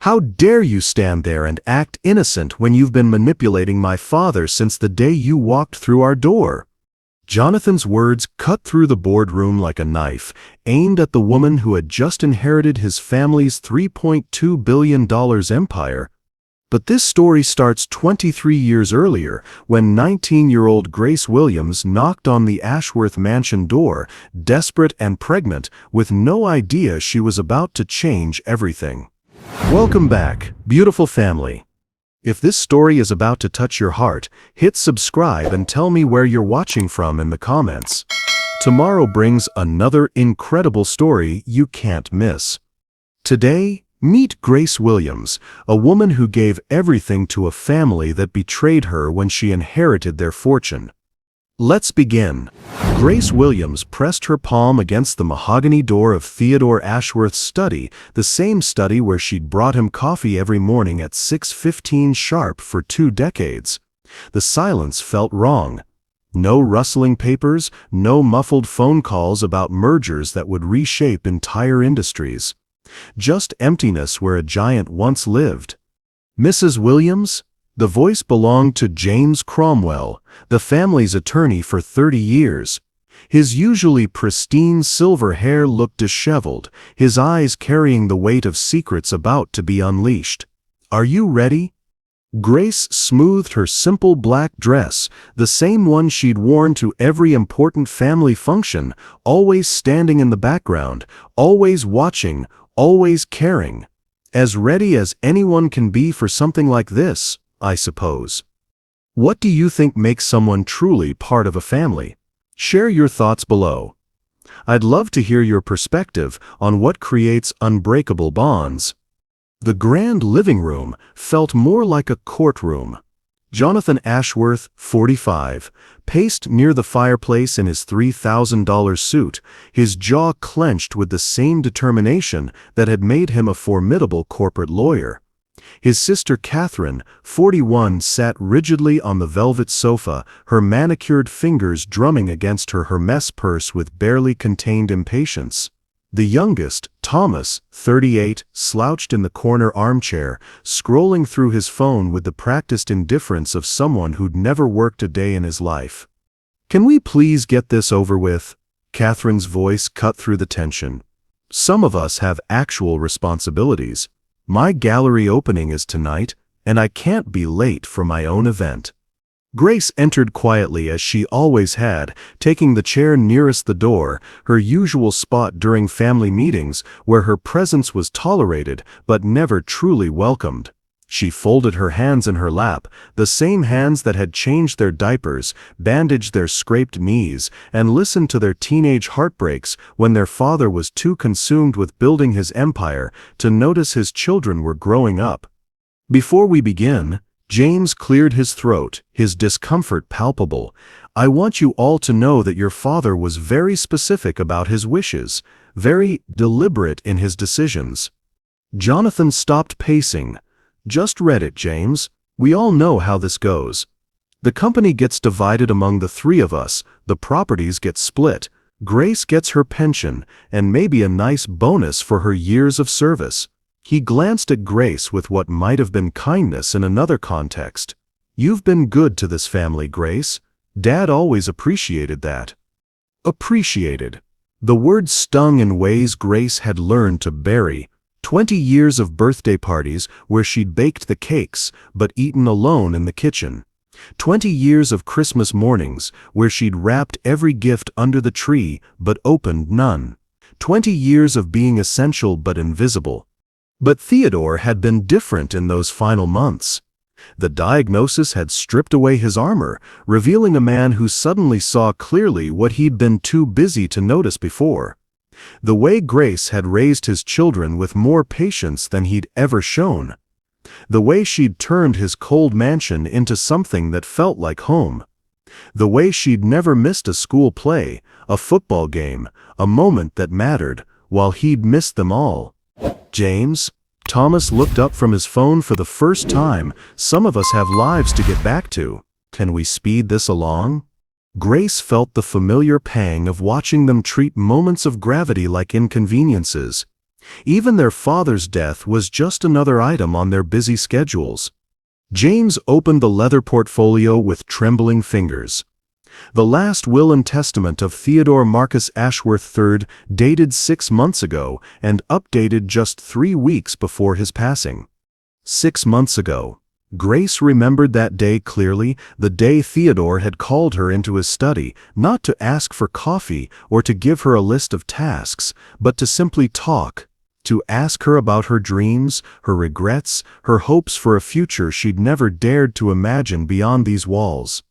How dare you stand there and act innocent when you've been manipulating my father since the day you walked through our door?" Jonathan's words cut through the boardroom like a knife, aimed at the woman who had just inherited his family's $3.2 billion empire. But this story starts 23 years earlier, when 19-year-old Grace Williams knocked on the Ashworth mansion door, desperate and pregnant, with no idea she was about to change everything. Welcome back, beautiful family. If this story is about to touch your heart, hit subscribe and tell me where you're watching from in the comments. Tomorrow brings another incredible story you can't miss. Today, meet Grace Williams, a woman who gave everything to a family that betrayed her when she inherited their fortune. Let's begin. Grace Williams pressed her palm against the mahogany door of Theodore Ashworth's study, the same study where she'd brought him coffee every morning at 6:15 sharp for 2 decades. The silence felt wrong. No rustling papers, no muffled phone calls about mergers that would reshape entire industries. Just emptiness where a giant once lived. "Mrs. Williams?" The voice belonged to James Cromwell, the family's attorney for 30 years. His usually pristine silver hair looked disheveled, his eyes carrying the weight of secrets about to be unleashed. "Are you ready?" Grace smoothed her simple black dress, the same one she'd worn to every important family function, always standing in the background, always watching, always caring. As ready as anyone can be for something like this, I suppose. What do you think makes someone truly part of a family? Share your thoughts below. I'd love to hear your perspective on what creates unbreakable bonds. The grand living room felt more like a courtroom. Jonathan Ashworth, 45, paced near the fireplace in his $3,000 suit, his jaw clenched with the same determination that had made him a formidable corporate lawyer. His sister Catherine, 41, sat rigidly on the velvet sofa, her manicured fingers drumming against her Hermes purse with barely contained impatience. The youngest, Thomas, 38, slouched in the corner armchair, scrolling through his phone with the practiced indifference of someone who'd never worked a day in his life. "Can we please get this over with?" Catherine's voice cut through the tension. "Some of us have actual responsibilities. My gallery opening is tonight, and I can't be late for my own event." Grace entered quietly as she always had, taking the chair nearest the door, her usual spot during family meetings, where her presence was tolerated but never truly welcomed. She folded her hands in her lap, the same hands that had changed their diapers, bandaged their scraped knees, and listened to their teenage heartbreaks when their father was too consumed with building his empire to notice his children were growing up. "Before we begin," James cleared his throat, his discomfort palpable, "I want you all to know that your father was very specific about his wishes, very deliberate in his decisions." Jonathan stopped pacing. "Just read it, James. We all know how this goes. The company gets divided among the 3 of us, the properties get split, Grace gets her pension, and maybe a nice bonus for her years of service." He glanced at Grace with what might have been kindness in another context. "You've been good to this family, Grace. Dad always appreciated that." Appreciated. The word stung in ways Grace had learned to bury. 20 years of birthday parties where she'd baked the cakes but eaten alone in the kitchen. 20 years of Christmas mornings where she'd wrapped every gift under the tree but opened none. 20 years of being essential but invisible. But Theodore had been different in those final months. The diagnosis had stripped away his armor, revealing a man who suddenly saw clearly what he'd been too busy to notice before. The way Grace had raised his children with more patience than he'd ever shown. The way she'd turned his cold mansion into something that felt like home. The way she'd never missed a school play, a football game, a moment that mattered, while he'd missed them all. "James?" Thomas looked up from his phone for the first time. "Some of us have lives to get back to. Can we speed this along?" Grace felt the familiar pang of watching them treat moments of gravity like inconveniences. Even their father's death was just another item on their busy schedules. James opened the leather portfolio with trembling fingers. The last will and testament of Theodore Marcus Ashworth III, dated 6 months ago and updated just 3 weeks before his passing. 6 months ago. Grace remembered that day clearly, the day Theodore had called her into his study, not to ask for coffee or to give her a list of tasks, but to simply talk, to ask her about her dreams, her regrets, her hopes for a future she'd never dared to imagine beyond these walls.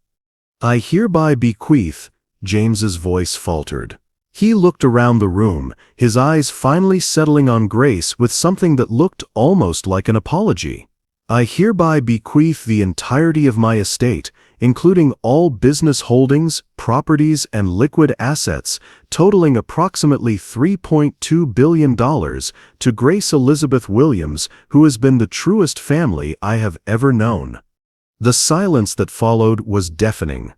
"I hereby bequeath," James's voice faltered. He looked around the room, his eyes finally settling on Grace with something that looked almost like an apology. "I hereby bequeath the entirety of my estate, including all business holdings, properties, and liquid assets, totaling approximately $3.2 billion, to Grace Elizabeth Williams, who has been the truest family I have ever known." The silence that followed was deafening.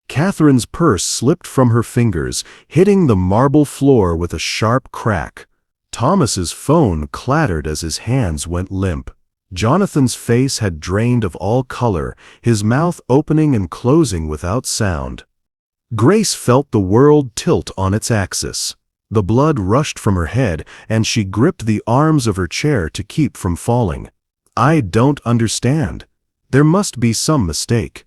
Catherine's purse slipped from her fingers, hitting the marble floor with a sharp crack. Thomas's phone clattered as his hands went limp. Jonathan's face had drained of all color, his mouth opening and closing without sound. Grace felt the world tilt on its axis. The blood rushed from her head, and she gripped the arms of her chair to keep from falling. "I don't understand. There must be some mistake."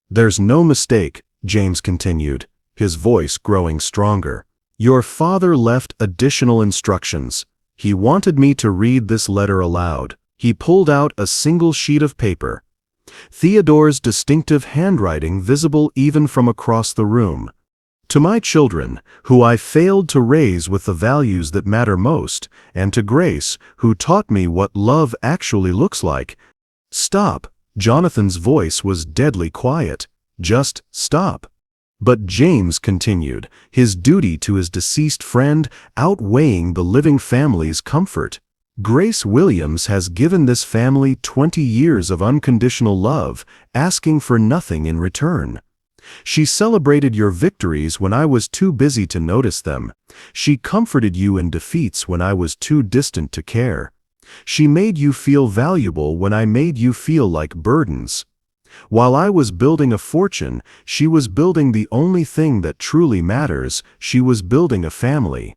"There's no mistake," James continued, his voice growing stronger. "Your father left additional instructions. He wanted me to read this letter aloud." He pulled out a single sheet of paper. Theodore's distinctive handwriting visible even from across the room. "To my children, who I failed to raise with the values that matter most, and to Grace, who taught me what love actually looks like." "Stop." Jonathan's voice was deadly quiet. "Just stop." But James continued, his duty to his deceased friend outweighing the living family's comfort. "Grace Williams has given this family 20 years of unconditional love, asking for nothing in return. She celebrated your victories when I was too busy to notice them. She comforted you in defeats when I was too distant to care. She made you feel valuable when I made you feel like burdens. While I was building a fortune, she was building the only thing that truly matters. She was building a family."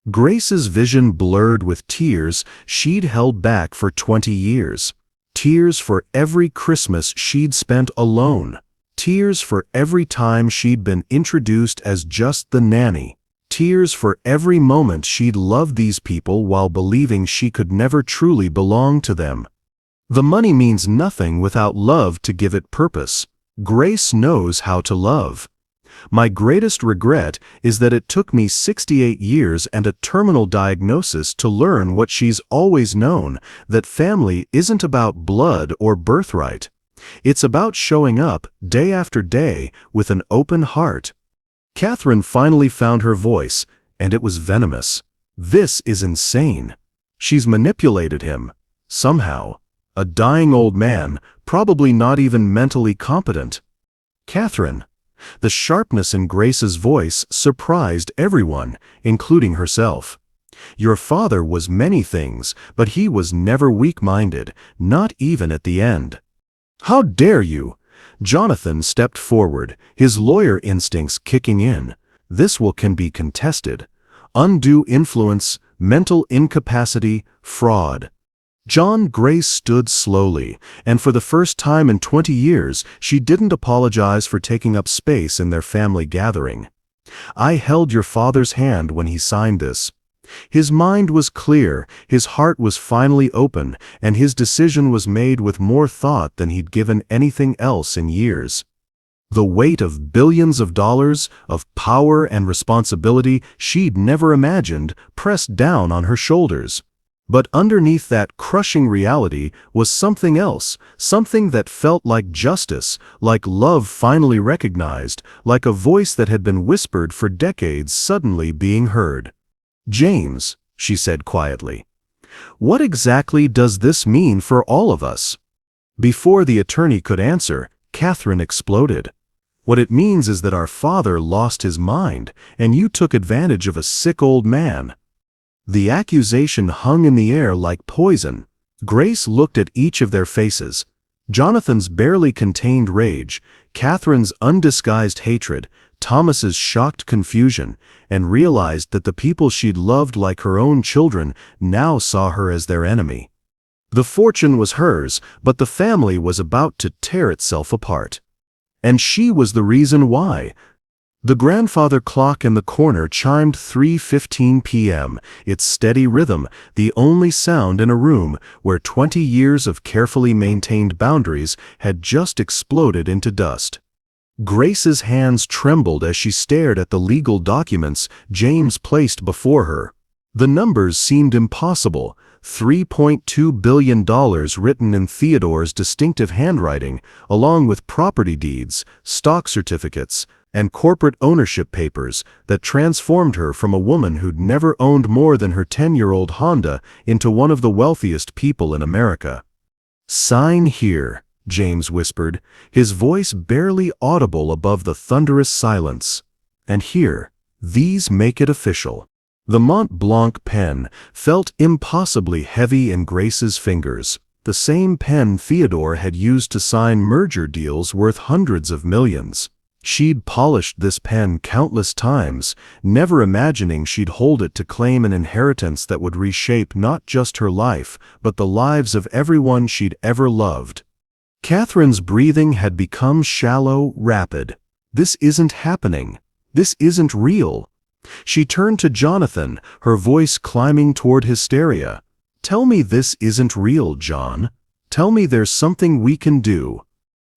Grace's vision blurred with tears she'd held back for 20 years. Tears for every Christmas she'd spent alone. Tears for every time she'd been introduced as just the nanny. Tears for every moment she'd loved these people while believing she could never truly belong to them. The money means nothing without love to give it purpose. Grace knows how to love. My greatest regret is that it took me 68 years and a terminal diagnosis to learn what she's always known, that family isn't about blood or birthright. It's about showing up, day after day, with an open heart. Catherine finally found her voice, and it was venomous. "This is insane. She's manipulated him. Somehow. A dying old man, probably not even mentally competent." "Catherine." The sharpness in Grace's voice surprised everyone, including herself. "Your father was many things, but he was never weak-minded, not even at the end." "How dare you!" Jonathan stepped forward, his lawyer instincts kicking in. "This can be contested. Undue influence, mental incapacity, fraud." Grace stood slowly, and for the first time in 20 years, she didn't apologize for taking up space in their family gathering. "I held your father's hand when he signed this. His mind was clear, his heart was finally open, and his decision was made with more thought than he'd given anything else in years. The weight of billions of dollars, of power and responsibility she'd never imagined, pressed down on her shoulders. But underneath that crushing reality was something else, something that felt like justice, like love finally recognized, like a voice that had been whispered for decades suddenly being heard. "James," she said quietly, "what exactly does this mean for all of us?" Before the attorney could answer, Catherine exploded. "What it means is that our father lost his mind, and you took advantage of a sick old man." The accusation hung in the air like poison. Grace looked at each of their faces. Jonathan's barely contained rage, Catherine's undisguised hatred, Thomas's shocked confusion, and realized that the people she'd loved like her own children now saw her as their enemy. The fortune was hers, but the family was about to tear itself apart. And she was the reason why. The grandfather clock in the corner chimed 3:15 p.m., its steady rhythm, the only sound in a room where 20 years of carefully maintained boundaries had just exploded into dust. Grace's hands trembled as she stared at the legal documents James placed before her. The numbers seemed impossible. $3.2 billion written in Theodore's distinctive handwriting, along with property deeds, stock certificates, and corporate ownership papers that transformed her from a woman who'd never owned more than her 10-year-old Honda into one of the wealthiest people in America. "Sign here," James whispered, his voice barely audible above the thunderous silence. "And here, these make it official." The Mont Blanc pen felt impossibly heavy in Grace's fingers, the same pen Theodore had used to sign merger deals worth hundreds of millions. She'd polished this pen countless times, never imagining she'd hold it to claim an inheritance that would reshape not just her life, but the lives of everyone she'd ever loved. Catherine's breathing had become shallow, rapid. "This isn't happening. This isn't real." She turned to Jonathan, her voice climbing toward hysteria. "Tell me this isn't real, John. Tell me there's something we can do."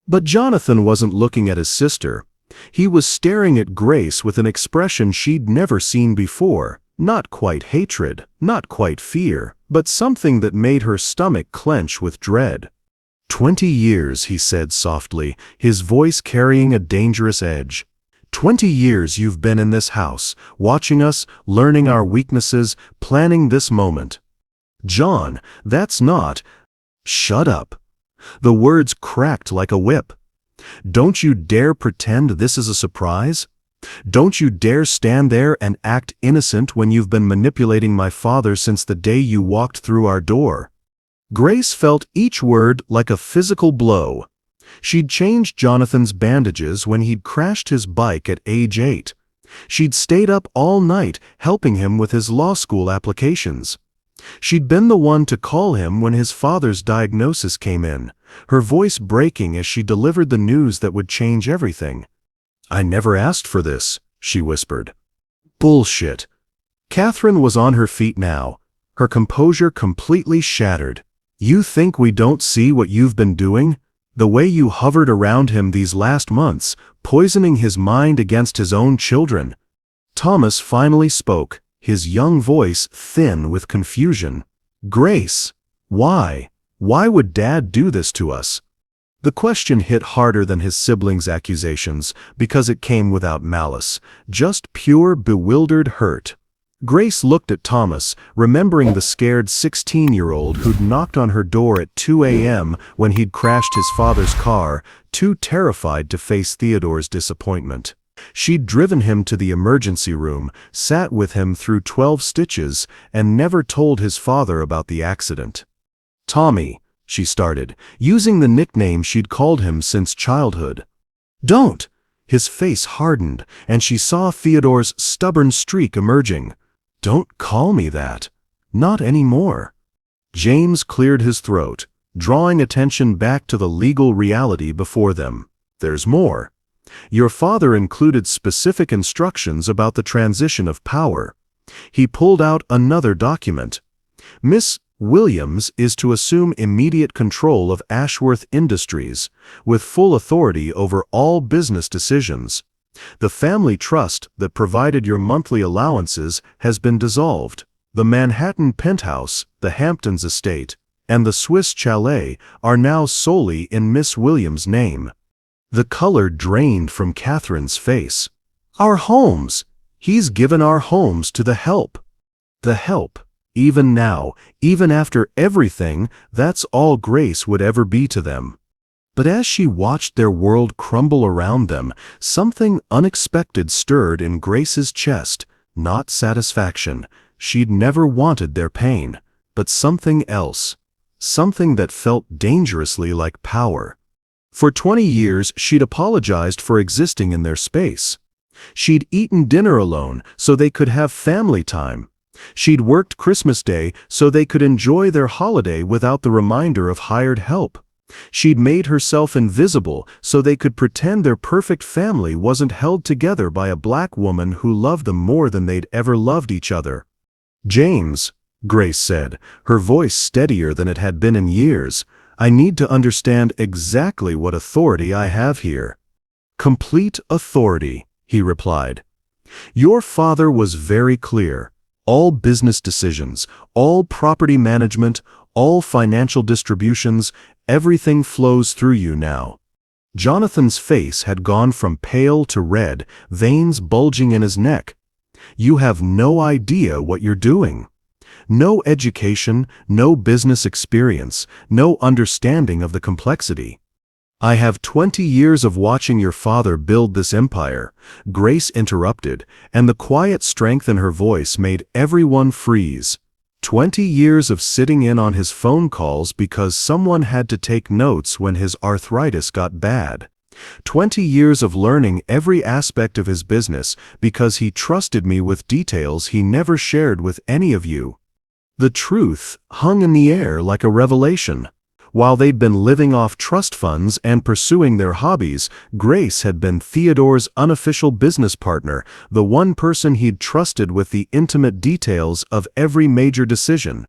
But Jonathan wasn't looking at his sister. He was staring at Grace with an expression she'd never seen before. Not quite hatred, not quite fear, but something that made her stomach clench with dread. 20 years, he said softly, his voice carrying a dangerous edge. 20 years you've been in this house, watching us, learning our weaknesses, planning this moment. John, that's not— Shut up. The words cracked like a whip. Don't you dare pretend this is a surprise. Don't you dare stand there and act innocent when you've been manipulating my father since the day you walked through our door. Grace felt each word like a physical blow. She'd changed Jonathan's bandages when he'd crashed his bike at age 8. She'd stayed up all night helping him with his law school applications. She'd been the one to call him when his father's diagnosis came in, her voice breaking as she delivered the news that would change everything. "I never asked for this," she whispered. "Bullshit." Catherine was on her feet now, her composure completely shattered. "You think we don't see what you've been doing? The way you hovered around him these last months, poisoning his mind against his own children." Thomas finally spoke, his young voice thin with confusion. "Grace, why? Why would Dad do this to us?" The question hit harder than his siblings' accusations because it came without malice, just pure, bewildered hurt. Grace looked at Thomas, remembering the scared 16-year-old who'd knocked on her door at 2 a.m. when he'd crashed his father's car, too terrified to face Theodore's disappointment. She'd driven him to the emergency room, sat with him through 12 stitches, and never told his father about the accident. "Tommy," she started, using the nickname she'd called him since childhood. "Don't!" His face hardened, and she saw Theodore's stubborn streak emerging. "Don't call me that. Not anymore." James cleared his throat, drawing attention back to the legal reality before them. "There's more. Your father included specific instructions about the transition of power." He pulled out another document. "Miss Williams is to assume immediate control of Ashworth Industries, with full authority over all business decisions. The family trust that provided your monthly allowances has been dissolved. The Manhattan penthouse, the Hamptons estate, and the Swiss chalet are now solely in Miss Williams' name." The color drained from Catherine's face. "Our homes! He's given our homes to the help." The help. Even now, even after everything, that's all Grace would ever be to them. But as she watched their world crumble around them, something unexpected stirred in Grace's chest, not satisfaction, she'd never wanted their pain, but something else. Something that felt dangerously like power. For 20 years, she'd apologized for existing in their space. She'd eaten dinner alone so they could have family time. She'd worked Christmas Day so they could enjoy their holiday without the reminder of hired help. She'd made herself invisible so they could pretend their perfect family wasn't held together by a black woman who loved them more than they'd ever loved each other. "James," Grace said, her voice steadier than it had been in years, "I need to understand exactly what authority I have here." "Complete authority," he replied. "Your father was very clear. All business decisions, all property management, all financial distributions, everything flows through you now." Jonathan's face had gone from pale to red, veins bulging in his neck. "You have no idea what you're doing. No education, no business experience, no understanding of the complexity." "I have 20 years of watching your father build this empire," Grace interrupted, and the quiet strength in her voice made everyone freeze. 20 years of sitting in on his phone calls because someone had to take notes when his arthritis got bad. 20 years of learning every aspect of his business because he trusted me with details he never shared with any of you. The truth hung in the air like a revelation. While they'd been living off trust funds and pursuing their hobbies, Grace had been Theodore's unofficial business partner, the one person he'd trusted with the intimate details of every major decision.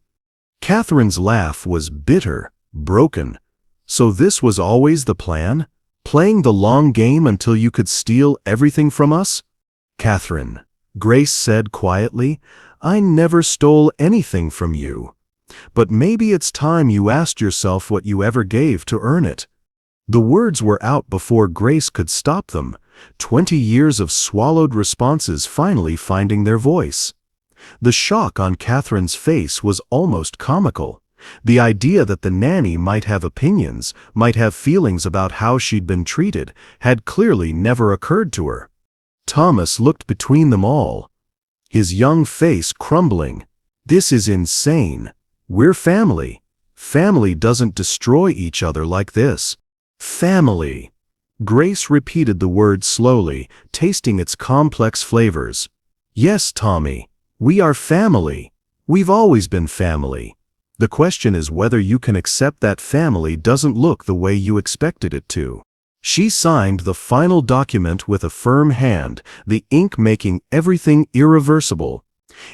Catherine's laugh was bitter, broken. "So this was always the plan? Playing the long game until you could steal everything from us?" "Catherine," Grace said quietly, "I never stole anything from you. But maybe it's time you asked yourself what you ever gave to earn it." The words were out before Grace could stop them, 20 years of swallowed responses finally finding their voice. The shock on Catherine's face was almost comical. The idea that the nanny might have opinions, might have feelings about how she'd been treated, had clearly never occurred to her. Thomas looked between them all, his young face crumbling. "This is insane. We're family. Family doesn't destroy each other like this." "Family." Grace repeated the word slowly, tasting its complex flavors. "Yes, Tommy, we are family. We've always been family. The question is whether you can accept that family doesn't look the way you expected it to." She signed the final document with a firm hand, the ink making everything irreversible.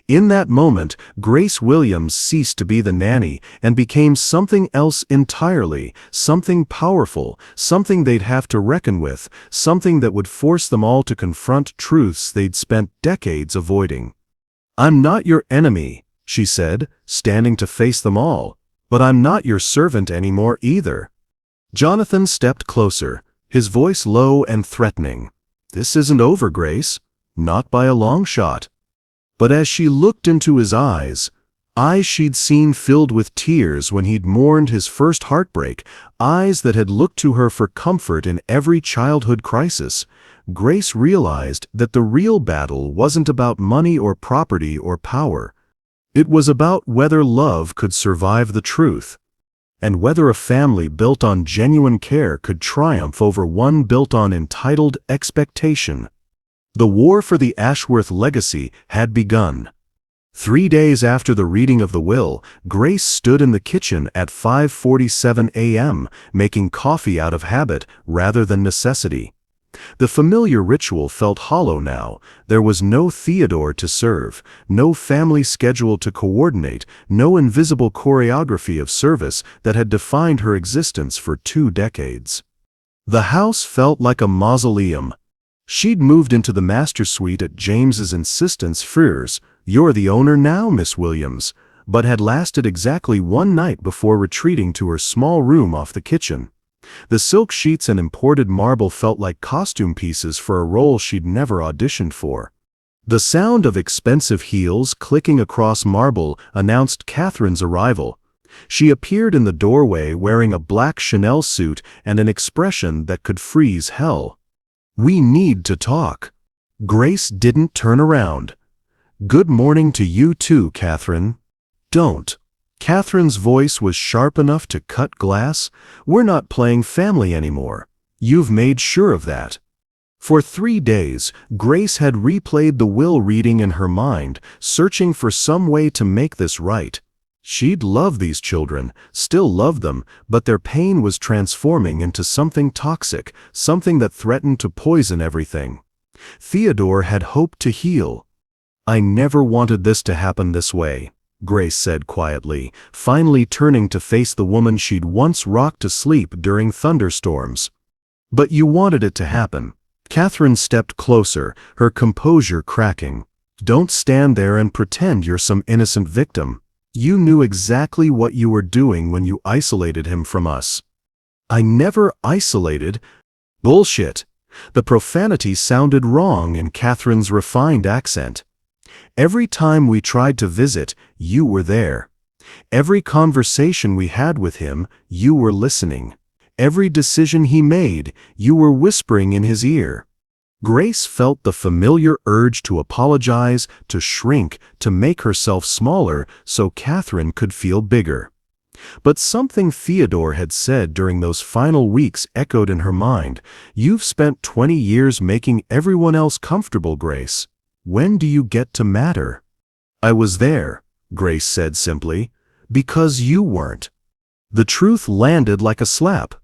In that moment, Grace Williams ceased to be the nanny and became something else entirely, something powerful, something they'd have to reckon with, something that would force them all to confront truths they'd spent decades avoiding. "I'm not your enemy," she said, standing to face them all, "but I'm not your servant anymore either." Jonathan stepped closer, his voice low and threatening. "This isn't over, Grace. Not by a long shot." But as she looked into his eyes she'd seen filled with tears when he'd mourned his first heartbreak, eyes that had looked to her for comfort in every childhood crisis, Grace realized that the real battle wasn't about money or property or power. It was about whether love could survive the truth, and whether a family built on genuine care could triumph over one built on entitled expectation. The war for the Ashworth legacy had begun. 3 days after the reading of the will, Grace stood in the kitchen at 5:47 a.m., making coffee out of habit rather than necessity. The familiar ritual felt hollow now. There was no Theodore to serve, no family schedule to coordinate, no invisible choreography of service that had defined her existence for 2 decades. The house felt like a mausoleum. She'd moved into the master suite at James's insistence first, "You're the owner now, Miss Williams," but had lasted exactly 1 night before retreating to her small room off the kitchen. The silk sheets and imported marble felt like costume pieces for a role she'd never auditioned for. The sound of expensive heels clicking across marble announced Catherine's arrival. She appeared in the doorway wearing a black Chanel suit and an expression that could freeze hell. "We need to talk." Grace didn't turn around. Good morning to you too, Catherine. Don't. Catherine's voice was sharp enough to cut glass. We're not playing family anymore. You've made sure of that. For 3 days, Grace had replayed the will reading in her mind, searching for some way to make this right. She'd love these children, still love them, but their pain was transforming into something toxic, something that threatened to poison everything. Theodore had hoped to heal. I never wanted this to happen this way, Grace said quietly, finally turning to face the woman she'd once rocked to sleep during thunderstorms. But you wanted it to happen. Catherine stepped closer, her composure cracking. Don't stand there and pretend you're some innocent victim. You knew exactly what you were doing when you isolated him from us. I never isolated. Bullshit. The profanity sounded wrong in Catherine's refined accent. Every time we tried to visit, you were there. Every conversation we had with him, you were listening. Every decision he made, you were whispering in his ear. Grace felt the familiar urge to apologize, to shrink, to make herself smaller so Catherine could feel bigger. But something Theodore had said during those final weeks echoed in her mind. You've spent 20 years making everyone else comfortable, Grace. When do you get to matter? I was there, Grace said simply, because you weren't. The truth landed like a slap.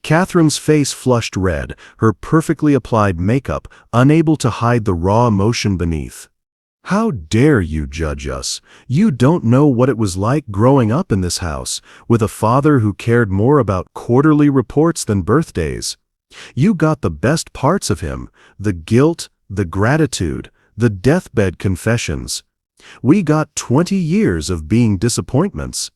Catherine's face flushed red, her perfectly applied makeup unable to hide the raw emotion beneath. How dare you judge us? You don't know what it was like growing up in this house, with a father who cared more about quarterly reports than birthdays. You got the best parts of him, the guilt, the gratitude, the deathbed confessions. We got 20 years of being disappointments.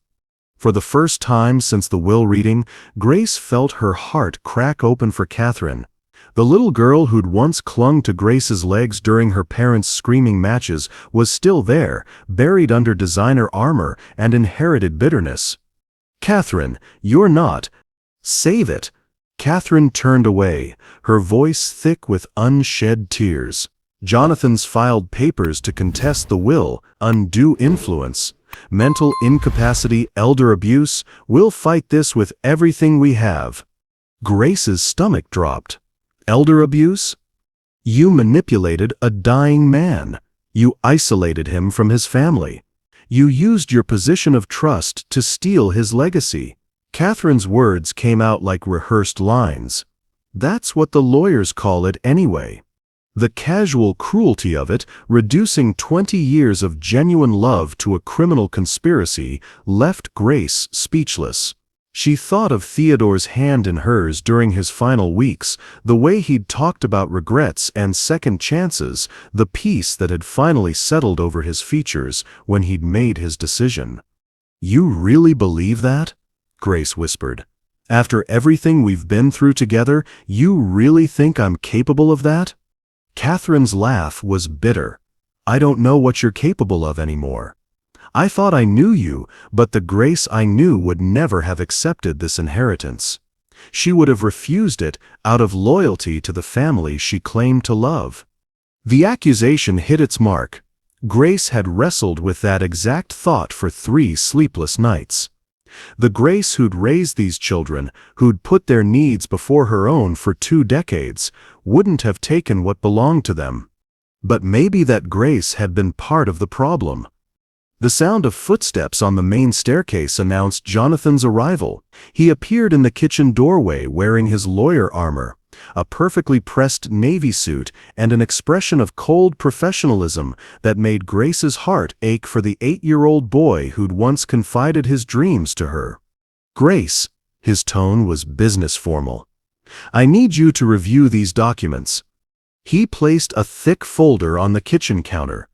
For the first time since the will reading, Grace felt her heart crack open for Catherine. The little girl who'd once clung to Grace's legs during her parents' screaming matches was still there, buried under designer armor and inherited bitterness. Catherine, you're not. Save it. Catherine turned away, her voice thick with unshed tears. Jonathan's filed papers to contest the will, undue influence, mental incapacity, elder abuse. We'll fight this with everything we have. Grace's stomach dropped. Elder abuse? You manipulated a dying man. You isolated him from his family. You used your position of trust to steal his legacy. Catherine's words came out like rehearsed lines. That's what the lawyers call it anyway. The casual cruelty of it, reducing 20 years of genuine love to a criminal conspiracy, left Grace speechless. She thought of Theodore's hand in hers during his final weeks, the way he'd talked about regrets and second chances, the peace that had finally settled over his features when he'd made his decision. You really believe that? Grace whispered. After everything we've been through together, you really think I'm capable of that? Catherine's laugh was bitter. I don't know what you're capable of anymore. I thought I knew you, but the Grace I knew would never have accepted this inheritance. She would have refused it out of loyalty to the family she claimed to love. The accusation hit its mark. Grace had wrestled with that exact thought for 3 sleepless nights. The Grace who'd raised these children, who'd put their needs before her own for 2 decades, wouldn't have taken what belonged to them. But maybe that Grace had been part of the problem. The sound of footsteps on the main staircase announced Jonathan's arrival. He appeared in the kitchen doorway wearing his lawyer armor, a perfectly pressed navy suit, and an expression of cold professionalism that made Grace's heart ache for the 8-year-old boy who'd once confided his dreams to her. Grace, his tone was business formal. I need you to review these documents. He placed a thick folder on the kitchen counter.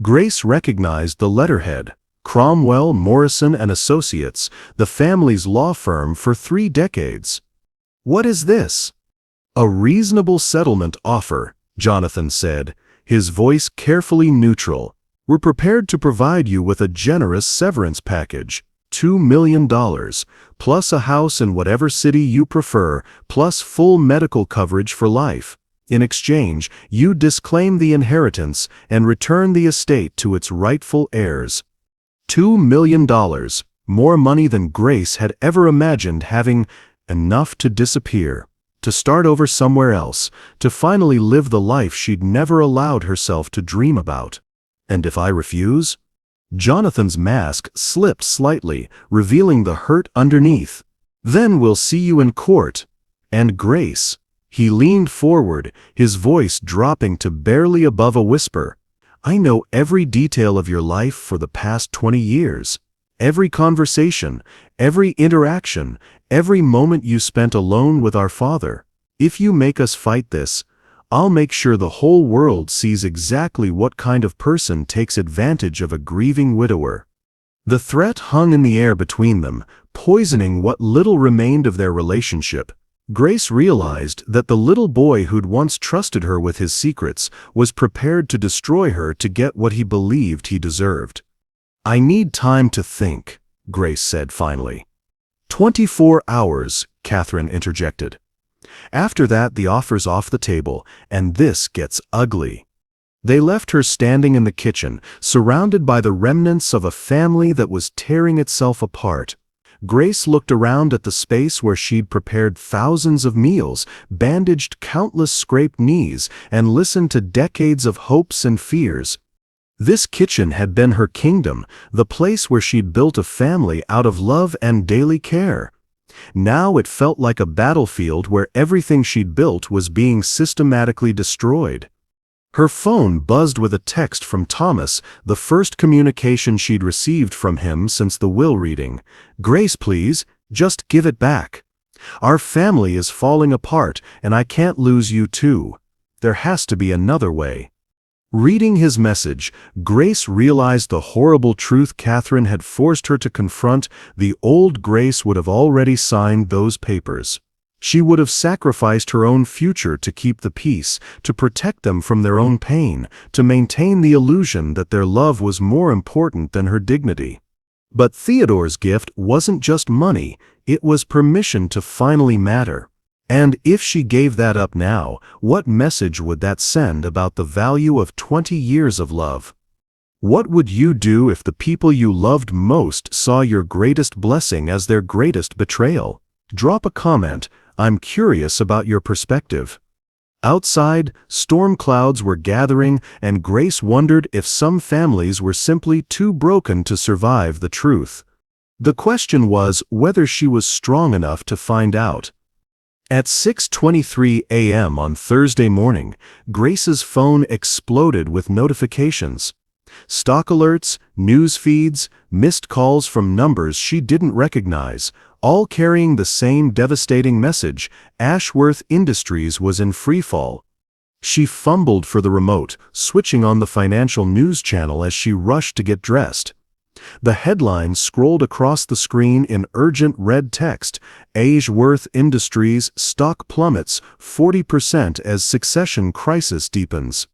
Grace recognized the letterhead. Cromwell, Morrison and Associates, the family's law firm for 3 decades. What is this? A reasonable settlement offer, Jonathan said, his voice carefully neutral. We're prepared to provide you with a generous severance package, $2 million, plus a house in whatever city you prefer, plus full medical coverage for life. In exchange, you disclaim the inheritance and return the estate to its rightful heirs. $2 million, more money than Grace had ever imagined having, enough to disappear, to start over somewhere else, to finally live the life she'd never allowed herself to dream about. And if I refuse? Jonathan's mask slipped slightly, revealing the hurt underneath. Then we'll see you in court. And Grace. He leaned forward, his voice dropping to barely above a whisper. I know every detail of your life for the past 20 years. Every conversation, every interaction, every moment you spent alone with our father. If you make us fight this, I'll make sure the whole world sees exactly what kind of person takes advantage of a grieving widower. The threat hung in the air between them, poisoning what little remained of their relationship. Grace realized that the little boy who'd once trusted her with his secrets was prepared to destroy her to get what he believed he deserved. I need time to think, Grace said finally. 24 hours, Catherine interjected. After that, the offer's off the table, and this gets ugly. They left her standing in the kitchen, surrounded by the remnants of a family that was tearing itself apart. Grace looked around at the space where she'd prepared thousands of meals, bandaged countless scraped knees, and listened to decades of hopes and fears. This kitchen had been her kingdom, the place where she'd built a family out of love and daily care. Now it felt like a battlefield where everything she'd built was being systematically destroyed. Her phone buzzed with a text from Thomas, the first communication she'd received from him since the will reading. Grace, please, just give it back. Our family is falling apart, and I can't lose you too. There has to be another way. Reading his message, Grace realized the horrible truth Catherine had forced her to confront. The old Grace would have already signed those papers. She would have sacrificed her own future to keep the peace, to protect them from their own pain, to maintain the illusion that their love was more important than her dignity. But Theodore's gift wasn't just money, it was permission to finally matter. And if she gave that up now, what message would that send about the value of 20 years of love? What would you do if the people you loved most saw your greatest blessing as their greatest betrayal? Drop a comment. I'm curious about your perspective. Outside, storm clouds were gathering, and Grace wondered if some families were simply too broken to survive the truth. The question was whether she was strong enough to find out. At 6:23 a.m. on Thursday morning, Grace's phone exploded with notifications. Stock alerts, news feeds, missed calls from numbers she didn't recognize, all carrying the same devastating message: Ashworth Industries was in freefall. She fumbled for the remote, switching on the financial news channel as she rushed to get dressed. The headline scrolled across the screen in urgent red text: Ashworth Industries stock plummets 40% as succession crisis deepens.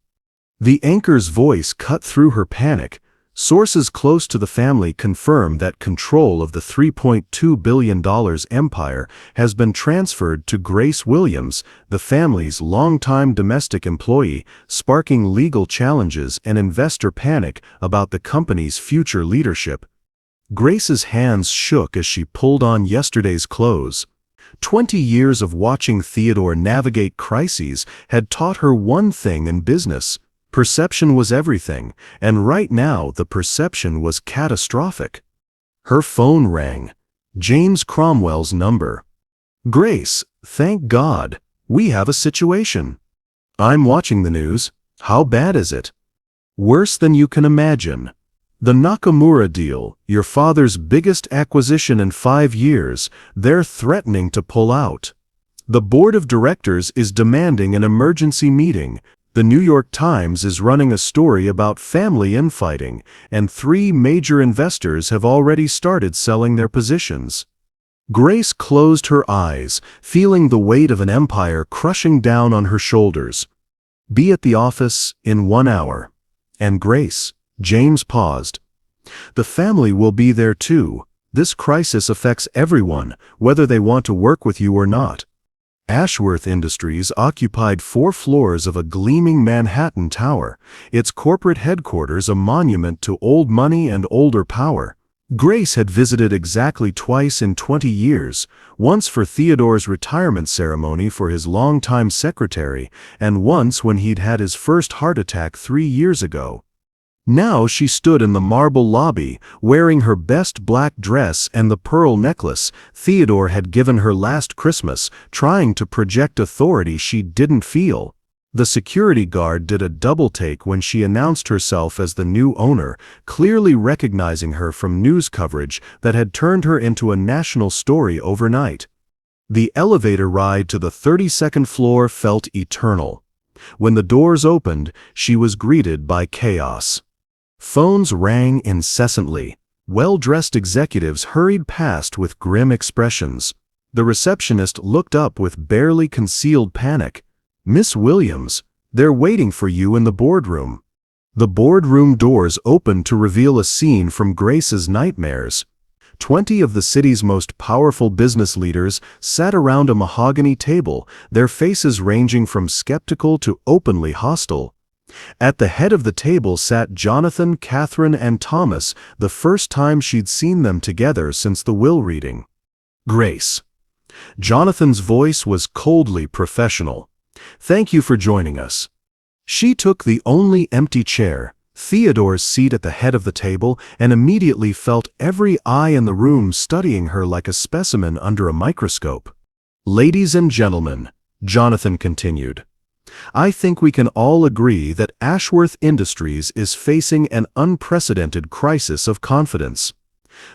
The anchor's voice cut through her panic. Sources close to the family confirm that control of the $3.2 billion empire has been transferred to Grace Williams, the family's longtime domestic employee, sparking legal challenges and investor panic about the company's future leadership. Grace's hands shook as she pulled on yesterday's clothes. 20 years of watching Theodore navigate crises had taught her one thing in business: perception was everything, and right now the perception was catastrophic. Her phone rang. James Cromwell's number. Grace, thank God, we have a situation. I'm watching the news. How bad is it? Worse than you can imagine. The Nakamura deal, your father's biggest acquisition in 5 years, they're threatening to pull out. The board of directors is demanding an emergency meeting. The New York Times is running a story about family infighting, and 3 major investors have already started selling their positions. Grace closed her eyes, feeling the weight of an empire crushing down on her shoulders. Be at the office in 1 hour. And Grace, James paused. The family will be there too. This crisis affects everyone, whether they want to work with you or not. Ashworth Industries occupied 4 floors of a gleaming Manhattan tower, its corporate headquarters a monument to old money and older power. Grace had visited exactly twice in 20 years, once for Theodore's retirement ceremony for his longtime secretary, and once when he'd had his first heart attack 3 years ago. Now she stood in the marble lobby, wearing her best black dress and the pearl necklace Theodore had given her last Christmas, trying to project authority she didn't feel. The security guard did a double-take when she announced herself as the new owner, clearly recognizing her from news coverage that had turned her into a national story overnight. The elevator ride to the 32nd floor felt eternal. When the doors opened, she was greeted by chaos. Phones rang incessantly. Well-dressed executives hurried past with grim expressions. The receptionist looked up with barely concealed panic. "Miss Williams, they're waiting for you in the boardroom." The boardroom doors opened to reveal a scene from Grace's nightmares. 20 of the city's most powerful business leaders sat around a mahogany table, their faces ranging from skeptical to openly hostile. At the head of the table sat Jonathan, Catherine, and Thomas, the first time she'd seen them together since the will reading. "Grace." Jonathan's voice was coldly professional. "Thank you for joining us." She took the only empty chair, Theodore's seat at the head of the table, and immediately felt every eye in the room studying her like a specimen under a microscope. "Ladies and gentlemen," Jonathan continued, "I think we can all agree that Ashworth Industries is facing an unprecedented crisis of confidence.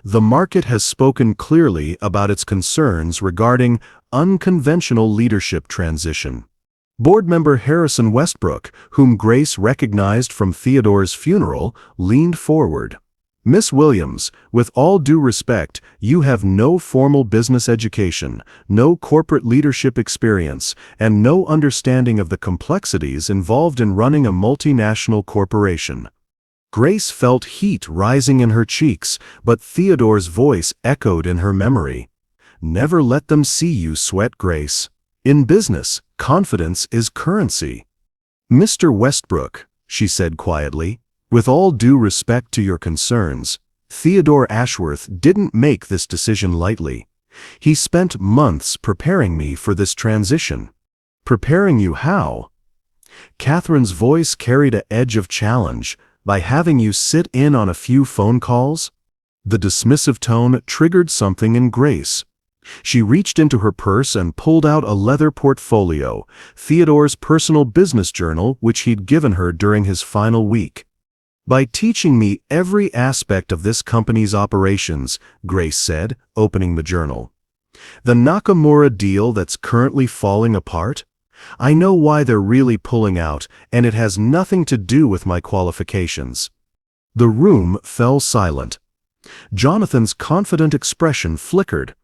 The market has spoken clearly about its concerns regarding unconventional leadership transition." Board member Harrison Westbrook, whom Grace recognized from Theodore's funeral, leaned forward. "Miss Williams, with all due respect, you have no formal business education, no corporate leadership experience, and no understanding of the complexities involved in running a multinational corporation." Grace felt heat rising in her cheeks, but Theodore's voice echoed in her memory. "Never let them see you sweat, Grace. In business, confidence is currency." "Mr. Westbrook," she said quietly, "with all due respect to your concerns, Theodore Ashworth didn't make this decision lightly. He spent months preparing me for this transition." "Preparing you how?" Catherine's voice carried an edge of challenge. "By having you sit in on a few phone calls?" The dismissive tone triggered something in Grace. She reached into her purse and pulled out a leather portfolio, Theodore's personal business journal which he'd given her during his final week. "By teaching me every aspect of this company's operations," Grace said, opening the journal. "The Nakamura deal that's currently falling apart? I know why they're really pulling out, and it has nothing to do with my qualifications." The room fell silent. Jonathan's confident expression flickered.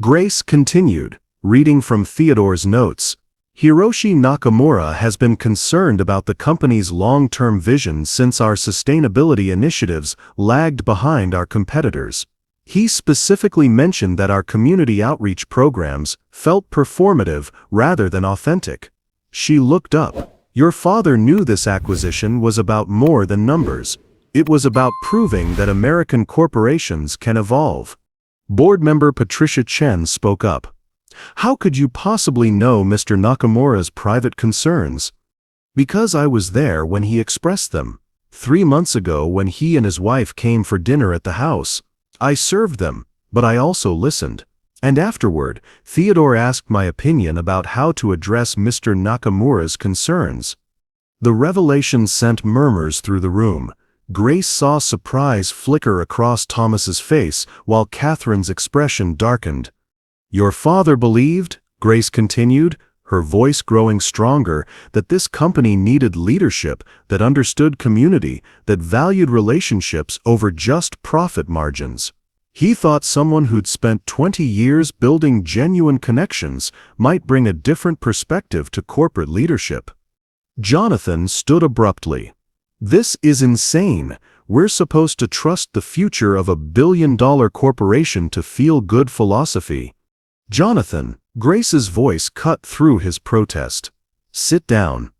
Grace continued, reading from Theodore's notes. "Hiroshi Nakamura has been concerned about the company's long-term vision since our sustainability initiatives lagged behind our competitors. He specifically mentioned that our community outreach programs felt performative rather than authentic." She looked up. "Your father knew this acquisition was about more than numbers. It was about proving that American corporations can evolve." Board member Patricia Chen spoke up. "How could you possibly know Mr. Nakamura's private concerns?" "Because I was there when he expressed them. 3 months ago when he and his wife came for dinner at the house. I served them, but I also listened. And afterward, Theodore asked my opinion about how to address Mr. Nakamura's concerns." The revelation sent murmurs through the room. Grace saw surprise flicker across Thomas's face while Catherine's expression darkened. "Your father believed," Grace continued, her voice growing stronger, "that this company needed leadership that understood community, that valued relationships over just profit margins. He thought someone who'd spent 20 years building genuine connections might bring a different perspective to corporate leadership." Jonathan stood abruptly. "This is insane. We're supposed to trust the future of a billion-dollar corporation to feel-good philosophy." "Jonathan," Grace's voice cut through his protest. "Sit down."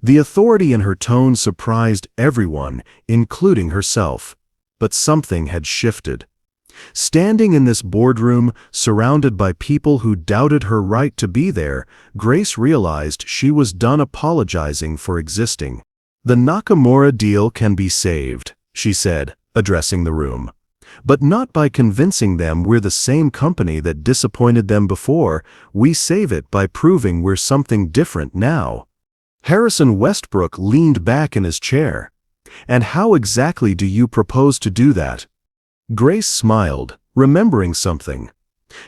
The authority in her tone surprised everyone, including herself. But something had shifted. Standing in this boardroom, surrounded by people who doubted her right to be there, Grace realized she was done apologizing for existing. "The Nakamura deal can be saved," she said, addressing the room. "But not by convincing them we're the same company that disappointed them before. We save it by proving we're something different now." Harrison Westbrook leaned back in his chair. "And how exactly do you propose to do that?" Grace smiled, remembering something.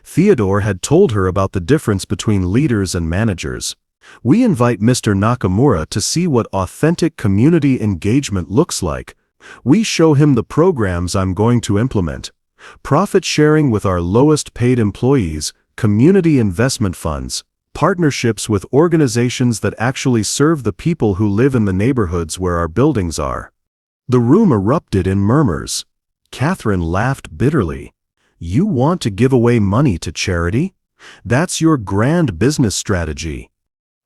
Theodore had told her about the difference between leaders and managers. "We invite Mr. Nakamura to see what authentic community engagement looks like. We show him the programs I'm going to implement. Profit sharing with our lowest paid employees, community investment funds, partnerships with organizations that actually serve the people who live in the neighborhoods where our buildings are." The room erupted in murmurs. Catherine laughed bitterly. "You want to give away money to charity? That's your grand business strategy."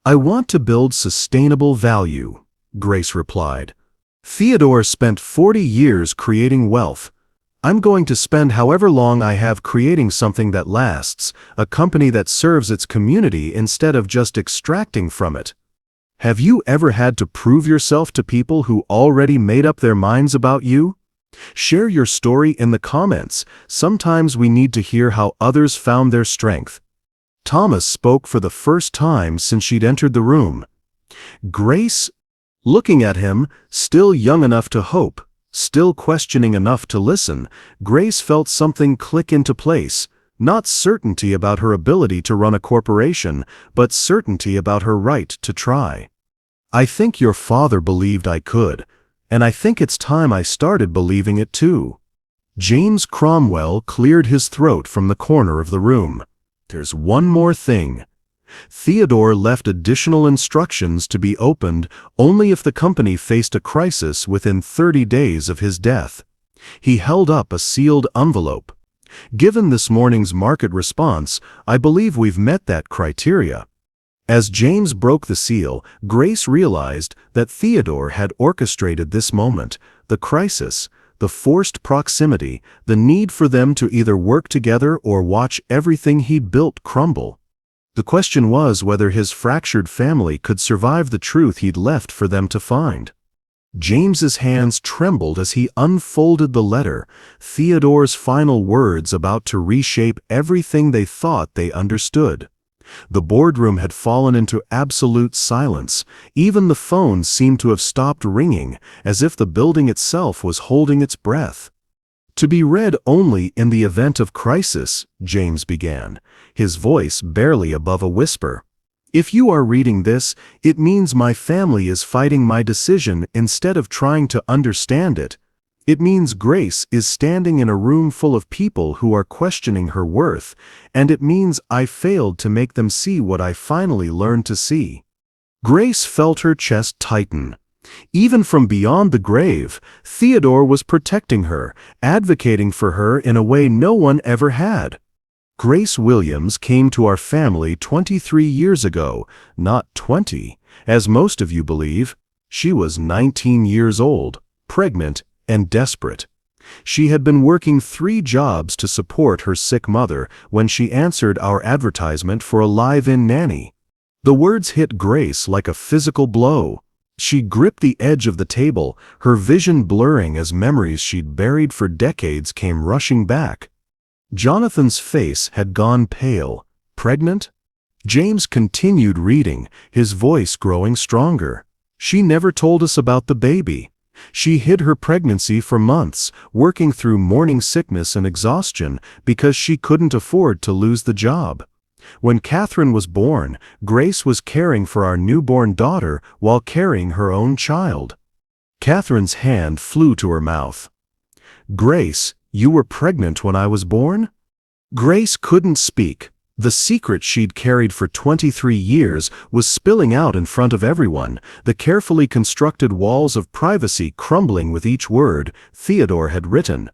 "I want to build sustainable value," Grace replied. "Theodore spent 40 years creating wealth. I'm going to spend however long I have creating something that lasts, a company that serves its community instead of just extracting from it." Have you ever had to prove yourself to people who already made up their minds about you? Share your story in the comments. Sometimes we need to hear how others found their strength. Thomas spoke for the first time since she'd entered the room. Grace, looking at him, still young enough to hope, still questioning enough to listen, Grace felt something click into place. Not certainty about her ability to run a corporation, but certainty about her right to try. "I think your father believed I could, and I think it's time I started believing it too." James Cromwell cleared his throat from the corner of the room. "There's one more thing." Theodore left additional instructions to be opened only if the company faced a crisis within 30 days of his death. He held up a sealed envelope. "Given this morning's market response, I believe we've met that criteria." As James broke the seal, Grace realized that Theodore had orchestrated this moment, the crisis, the forced proximity, the need for them to either work together or watch everything he'd built crumble. The question was whether his fractured family could survive the truth he'd left for them to find. James's hands trembled as he unfolded the letter, Theodore's final words about to reshape everything they thought they understood. The boardroom had fallen into absolute silence. Even the phones seemed to have stopped ringing, as if the building itself was holding its breath. "To be read only in the event of crisis," James began, his voice barely above a whisper. "If you are reading this, it means my family is fighting my decision instead of trying to understand it. It means Grace is standing in a room full of people who are questioning her worth, and it means I failed to make them see what I finally learned to see." Grace felt her chest tighten. Even from beyond the grave, Theodore was protecting her, advocating for her in a way no one ever had. "Grace Williams came to our family 23 years ago, not 20, as most of you believe. She was 19 years old, pregnant, and desperate. She had been working 3 jobs to support her sick mother when she answered our advertisement for a live-in nanny." The words hit Grace like a physical blow. She gripped the edge of the table, her vision blurring as memories she'd buried for decades came rushing back. Jonathan's face had gone pale. "Pregnant?" James continued reading, his voice growing stronger. "She never told us about the baby. She hid her pregnancy for months, working through morning sickness and exhaustion because she couldn't afford to lose the job. When Catherine was born, Grace was caring for our newborn daughter while carrying her own child." Catherine's hand flew to her mouth. "Grace, you were pregnant when I was born?" Grace couldn't speak. The secret she'd carried for 23 years was spilling out in front of everyone, the carefully constructed walls of privacy crumbling with each word Theodore had written.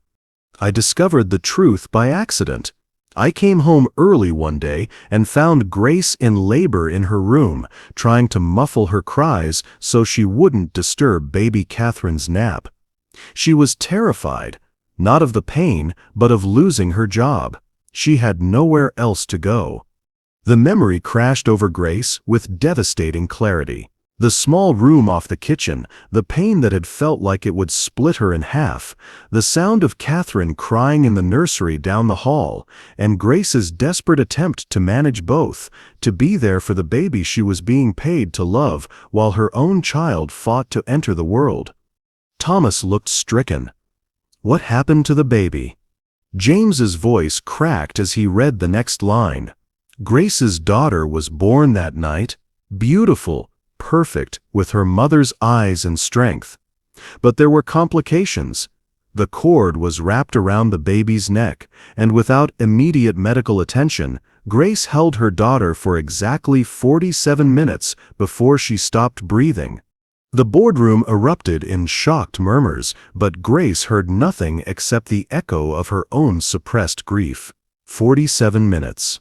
"I discovered the truth by accident. I came home early one day and found Grace in labor in her room, trying to muffle her cries so she wouldn't disturb baby Catherine's nap. She was terrified, not of the pain, but of losing her job. She had nowhere else to go. The memory crashed over Grace with devastating clarity. The small room off the kitchen, the pain that had felt like it would split her in half, the sound of Catherine crying in the nursery down the hall, and Grace's desperate attempt to manage both, to be there for the baby she was being paid to love while her own child fought to enter the world. Thomas looked stricken. What happened to the baby? James's voice cracked as he read the next line. Grace's daughter was born that night, beautiful, perfect, with her mother's eyes and strength. But there were complications. The cord was wrapped around the baby's neck, and without immediate medical attention, Grace held her daughter for exactly 47 minutes before she stopped breathing. The boardroom erupted in shocked murmurs, but Grace heard nothing except the echo of her own suppressed grief. 47 minutes.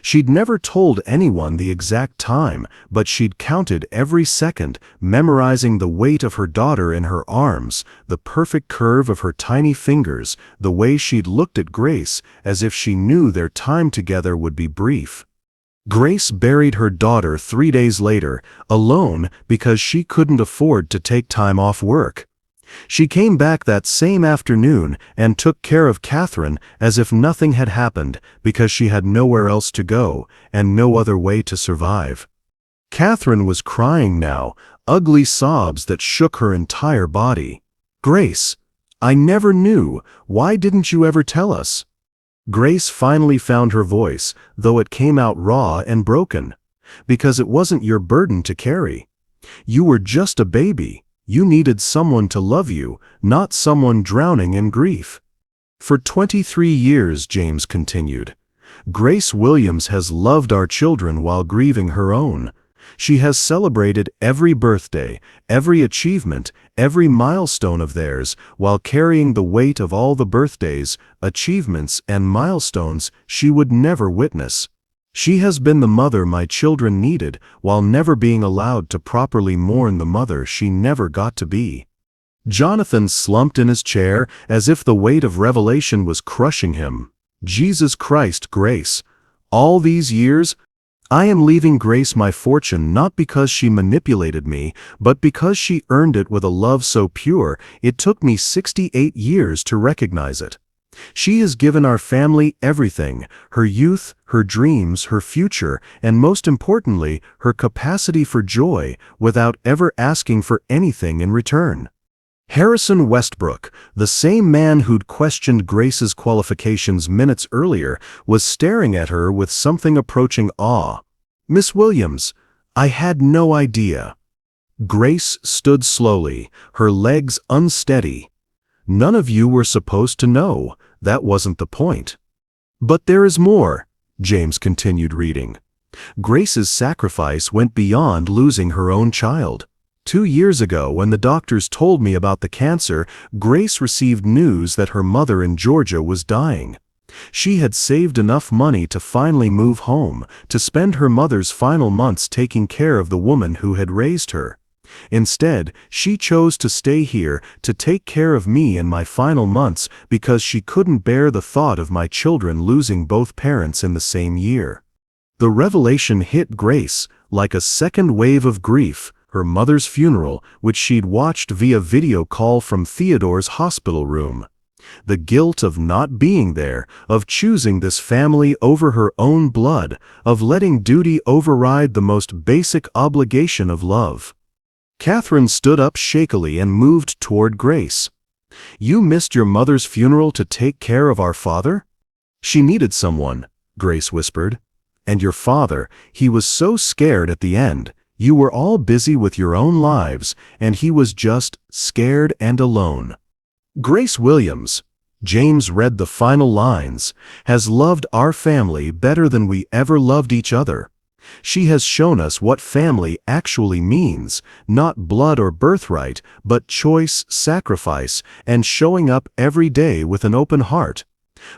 She'd never told anyone the exact time, but she'd counted every second, memorizing the weight of her daughter in her arms, the perfect curve of her tiny fingers, the way she'd looked at Grace as if she knew their time together would be brief. Grace buried her daughter 3 days later, alone because she couldn't afford to take time off work. She came back that same afternoon and took care of Catherine as if nothing had happened because she had nowhere else to go and no other way to survive. Catherine was crying now, ugly sobs that shook her entire body. Grace, I never knew. Why didn't you ever tell us? Grace finally found her voice, though it came out raw and broken. Because it wasn't your burden to carry. You were just a baby. You needed someone to love you, not someone drowning in grief. For 23 years, James continued, Grace Williams has loved our children while grieving her own. She has celebrated every birthday, every achievement, every milestone of theirs, while carrying the weight of all the birthdays, achievements, and milestones she would never witness. She has been the mother my children needed, while never being allowed to properly mourn the mother she never got to be. Jonathan slumped in his chair as if the weight of revelation was crushing him. Jesus Christ, Grace. All these years, I am leaving Grace my fortune not because she manipulated me, but because she earned it with a love so pure it took me 68 years to recognize it. She has given our family everything, her youth, her dreams, her future, and most importantly, her capacity for joy, without ever asking for anything in return. Harrison Westbrook, the same man who'd questioned Grace's qualifications minutes earlier, was staring at her with something approaching awe. Miss Williams, I had no idea. Grace stood slowly, her legs unsteady. None of you were supposed to know. That wasn't the point. But there is more, James continued reading. Grace's sacrifice went beyond losing her own child. 2 years ago, when the doctors told me about the cancer, Grace received news that her mother in Georgia was dying. She had saved enough money to finally move home, to spend her mother's final months taking care of the woman who had raised her. Instead, she chose to stay here to take care of me in my final months because she couldn't bear the thought of my children losing both parents in the same year. The revelation hit Grace like a second wave of grief. Her mother's funeral, which she'd watched via video call from Theodore's hospital room. The guilt of not being there, of choosing this family over her own blood, of letting duty override the most basic obligation of love. Catherine stood up shakily and moved toward Grace. You missed your mother's funeral to take care of our father? She needed someone, Grace whispered. And your father, he was so scared at the end. You were all busy with your own lives, and he was just scared and alone. Grace Williams, James read the final lines, has loved our family better than we ever loved each other. She has shown us what family actually means, not blood or birthright, but choice, sacrifice, and showing up every day with an open heart.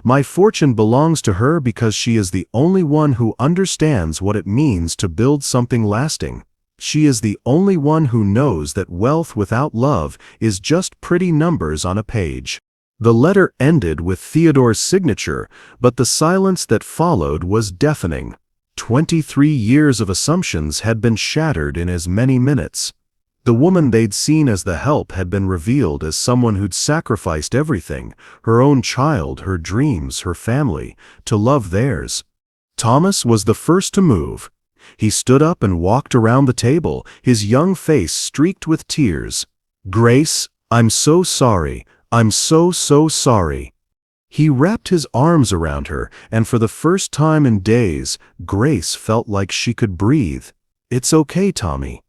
My fortune belongs to her because she is the only one who understands what it means to build something lasting. She is the only one who knows that wealth without love is just pretty numbers on a page." The letter ended with Theodore's signature, but the silence that followed was deafening. 23 years of assumptions had been shattered in as many minutes. The woman they'd seen as the help had been revealed as someone who'd sacrificed everything, her own child, her dreams, her family, to love theirs. Thomas was the first to move. He stood up and walked around the table, his young face streaked with tears. "Grace, I'm so sorry. I'm so sorry." He wrapped his arms around her, and for the first time in days, Grace felt like she could breathe. "It's okay, Tommy."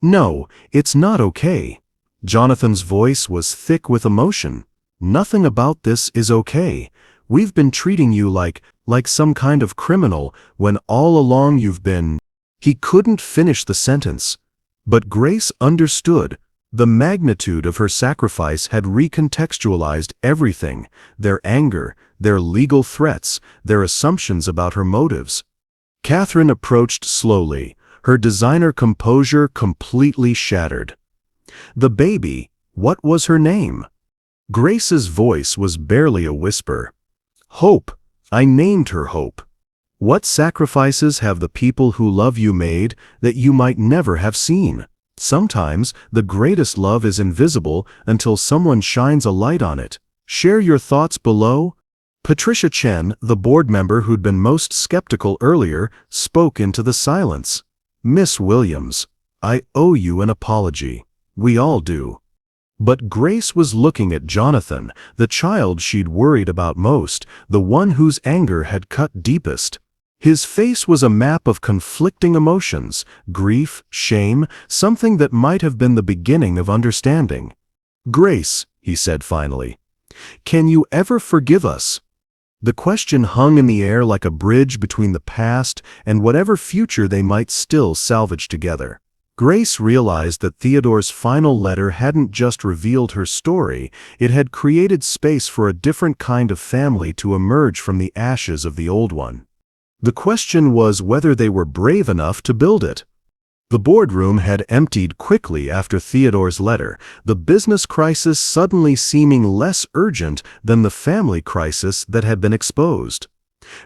"No, it's not okay." Jonathan's voice was thick with emotion. "Nothing about this is okay. We've been treating you like some kind of criminal when all along you've been—" He couldn't finish the sentence. But Grace understood. The magnitude of her sacrifice had recontextualized everything: their anger, their legal threats, their assumptions about her motives. Catherine approached slowly, her designer composure completely shattered. "The baby, what was her name?" Grace's voice was barely a whisper. "Hope. I named her Hope. What sacrifices have the people who love you made that you might never have seen? Sometimes the greatest love is invisible until someone shines a light on it." Share your thoughts below. Patricia Chen, the board member who'd been most skeptical earlier, spoke into the silence. "Miss Williams, I owe you an apology. We all do." But Grace was looking at Jonathan, the child she'd worried about most, the one whose anger had cut deepest. His face was a map of conflicting emotions: grief, shame, something that might have been the beginning of understanding. "Grace," he said finally, "can you ever forgive us?" The question hung in the air like a bridge between the past and whatever future they might still salvage together. Grace realized that Theodore's final letter hadn't just revealed her story, it had created space for a different kind of family to emerge from the ashes of the old one. The question was whether they were brave enough to build it. The boardroom had emptied quickly after Theodore's letter, the business crisis suddenly seeming less urgent than the family crisis that had been exposed.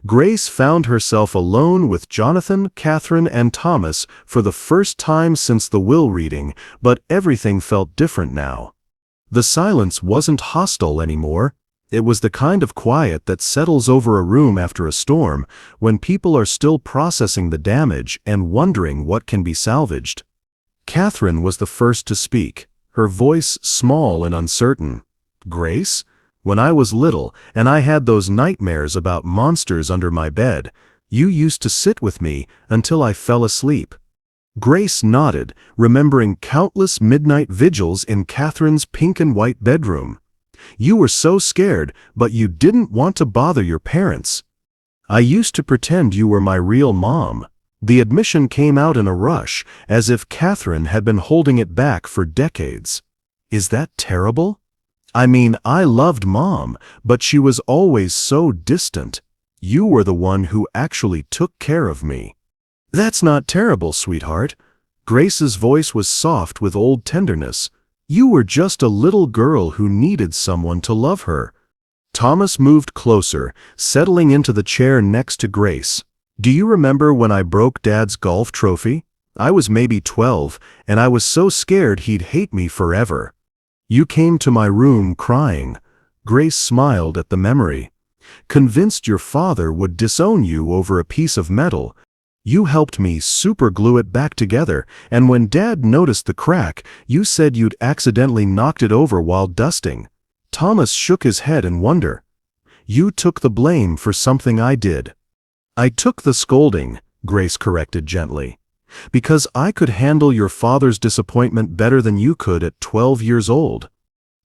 Grace found herself alone with Jonathan, Catherine, and Thomas for the first time since the will reading, but everything felt different now. The silence wasn't hostile anymore. It was the kind of quiet that settles over a room after a storm, when people are still processing the damage and wondering what can be salvaged. Catherine was the first to speak, her voice small and uncertain. "Grace, when I was little and I had those nightmares about monsters under my bed, you used to sit with me until I fell asleep." Grace nodded, remembering countless midnight vigils in Catherine's pink and white bedroom. "You were so scared, but you didn't want to bother your parents." "I used to pretend you were my real mom." The admission came out in a rush, as if Catherine had been holding it back for decades. "Is that terrible? I mean, I loved Mom, but she was always so distant. You were the one who actually took care of me." "That's not terrible, sweetheart." Grace's voice was soft with old tenderness. "You were just a little girl who needed someone to love her." Thomas moved closer, settling into the chair next to Grace. "Do you remember when I broke Dad's golf trophy? I was maybe 12, and I was so scared he'd hate me forever. You came to my room crying." Grace smiled at the memory. "Convinced your father would disown you over a piece of metal. You helped me superglue it back together, and when Dad noticed the crack, you said you'd accidentally knocked it over while dusting." Thomas shook his head in wonder. "You took the blame for something I did." "I took the scolding," Grace corrected gently, "because I could handle your father's disappointment better than you could at 12 years old."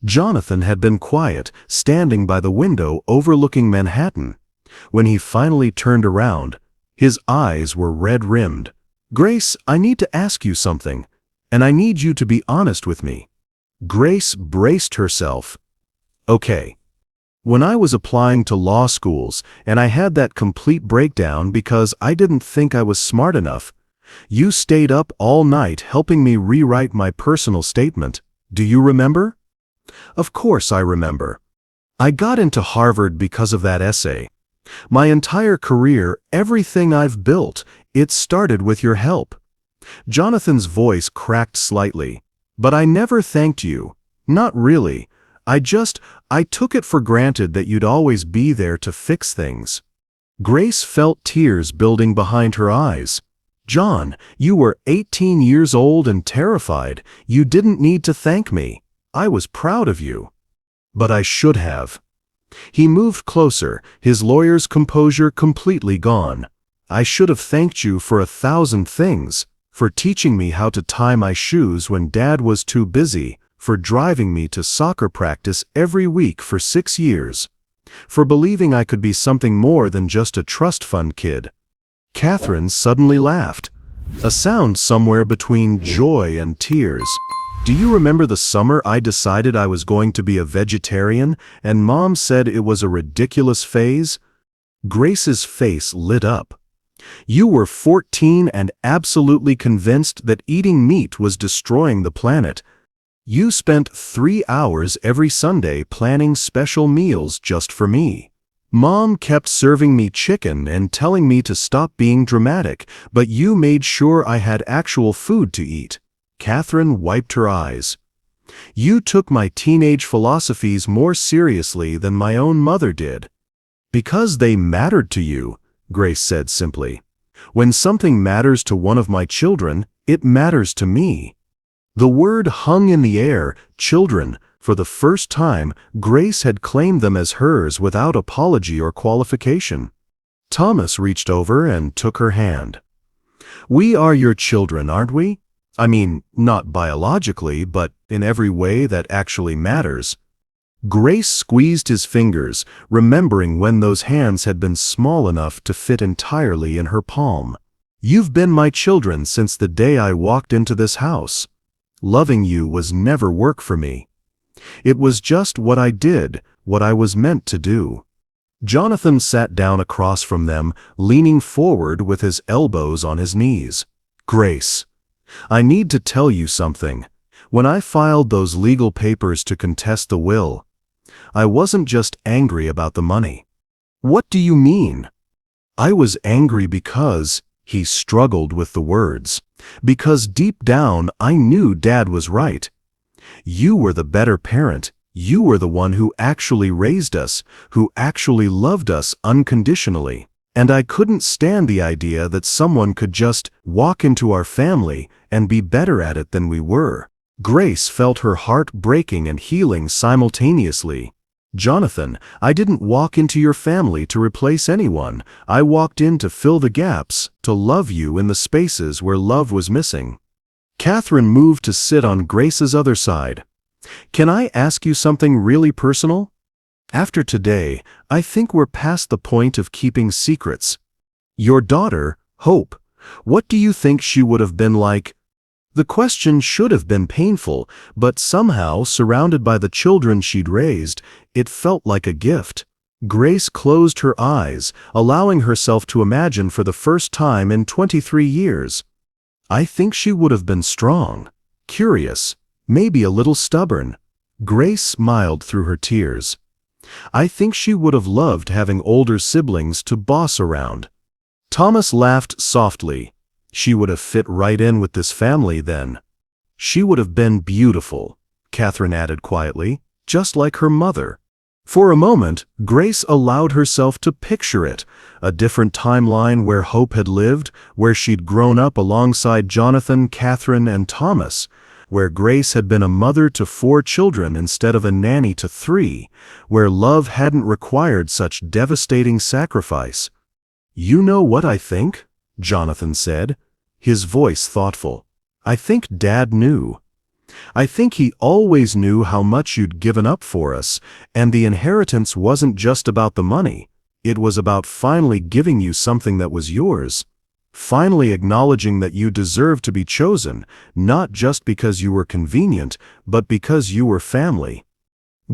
Jonathan had been quiet, standing by the window overlooking Manhattan. When he finally turned around, his eyes were red-rimmed. "Grace, I need to ask you something, and I need you to be honest with me." Grace braced herself. "Okay." When I was applying to law schools and I had that complete breakdown because I didn't think I was smart enough, you stayed up all night helping me rewrite my personal statement. Do you remember? Of course I remember. I got into Harvard because of that essay. My entire career, everything I've built, it started with your help. Jonathan's voice cracked slightly. But I never thanked you. Not really. I took it for granted that you'd always be there to fix things. Grace felt tears building behind her eyes. John, you were 18 years old and terrified. You didn't need to thank me. I was proud of you. But I should have. He moved closer, his lawyer's composure completely gone. I should have thanked you for 1,000 things. For teaching me how to tie my shoes when Dad was too busy, for driving me to soccer practice every week for 6 years, for believing I could be something more than just a trust fund kid. Catherine suddenly laughed, a sound somewhere between joy and tears. Do you remember the summer I decided I was going to be a vegetarian and Mom said it was a ridiculous phase? Grace's face lit up. You were 14 and absolutely convinced that eating meat was destroying the planet. You spent 3 hours every Sunday planning special meals just for me. Mom kept serving me chicken and telling me to stop being dramatic, but you made sure I had actual food to eat. Catherine wiped her eyes. You took my teenage philosophies more seriously than my own mother did. Because they mattered to you, Grace said simply. When something matters to one of my children, it matters to me. The word hung in the air, children. For the first time, Grace had claimed them as hers without apology or qualification. Thomas reached over and took her hand. We are your children, aren't we? I mean, not biologically, but in every way that actually matters. Grace squeezed his fingers, remembering when those hands had been small enough to fit entirely in her palm. You've been my children since the day I walked into this house. Loving you was never work for me. It was just what I did, what I was meant to do. Jonathan sat down across from them, leaning forward with his elbows on his knees. Grace, I need to tell you something. When I filed those legal papers to contest the will, I wasn't just angry about the money. What do you mean? I was angry because, he struggled with the words, because deep down I knew Dad was right. You were the better parent. You were the one who actually raised us, who actually loved us unconditionally. And I couldn't stand the idea that someone could just walk into our family and be better at it than we were. Grace felt her heart breaking and healing simultaneously. Jonathan, I didn't walk into your family to replace anyone. I walked in to fill the gaps, to love you in the spaces where love was missing. Catherine moved to sit on Grace's other side. Can I ask you something really personal? After today, I think we're past the point of keeping secrets. Your daughter, Hope, what do you think she would have been like? The question should have been painful, but somehow, surrounded by the children she'd raised, it felt like a gift. Grace closed her eyes, allowing herself to imagine for the first time in 23 years. I think she would have been strong, curious, maybe a little stubborn. Grace smiled through her tears. I think she would have loved having older siblings to boss around. Thomas laughed softly. She would have fit right in with this family then. She would have been beautiful, Catherine added quietly, just like her mother. For a moment, Grace allowed herself to picture it, a different timeline where Hope had lived, where she'd grown up alongside Jonathan, Catherine, and Thomas, where Grace had been a mother to 4 children instead of a nanny to 3, where love hadn't required such devastating sacrifice. You know what I think? Jonathan said, his voice thoughtful. I think Dad knew. I think he always knew how much you'd given up for us, and the inheritance wasn't just about the money. It was about finally giving you something that was yours. Finally acknowledging that you deserved to be chosen, not just because you were convenient, but because you were family.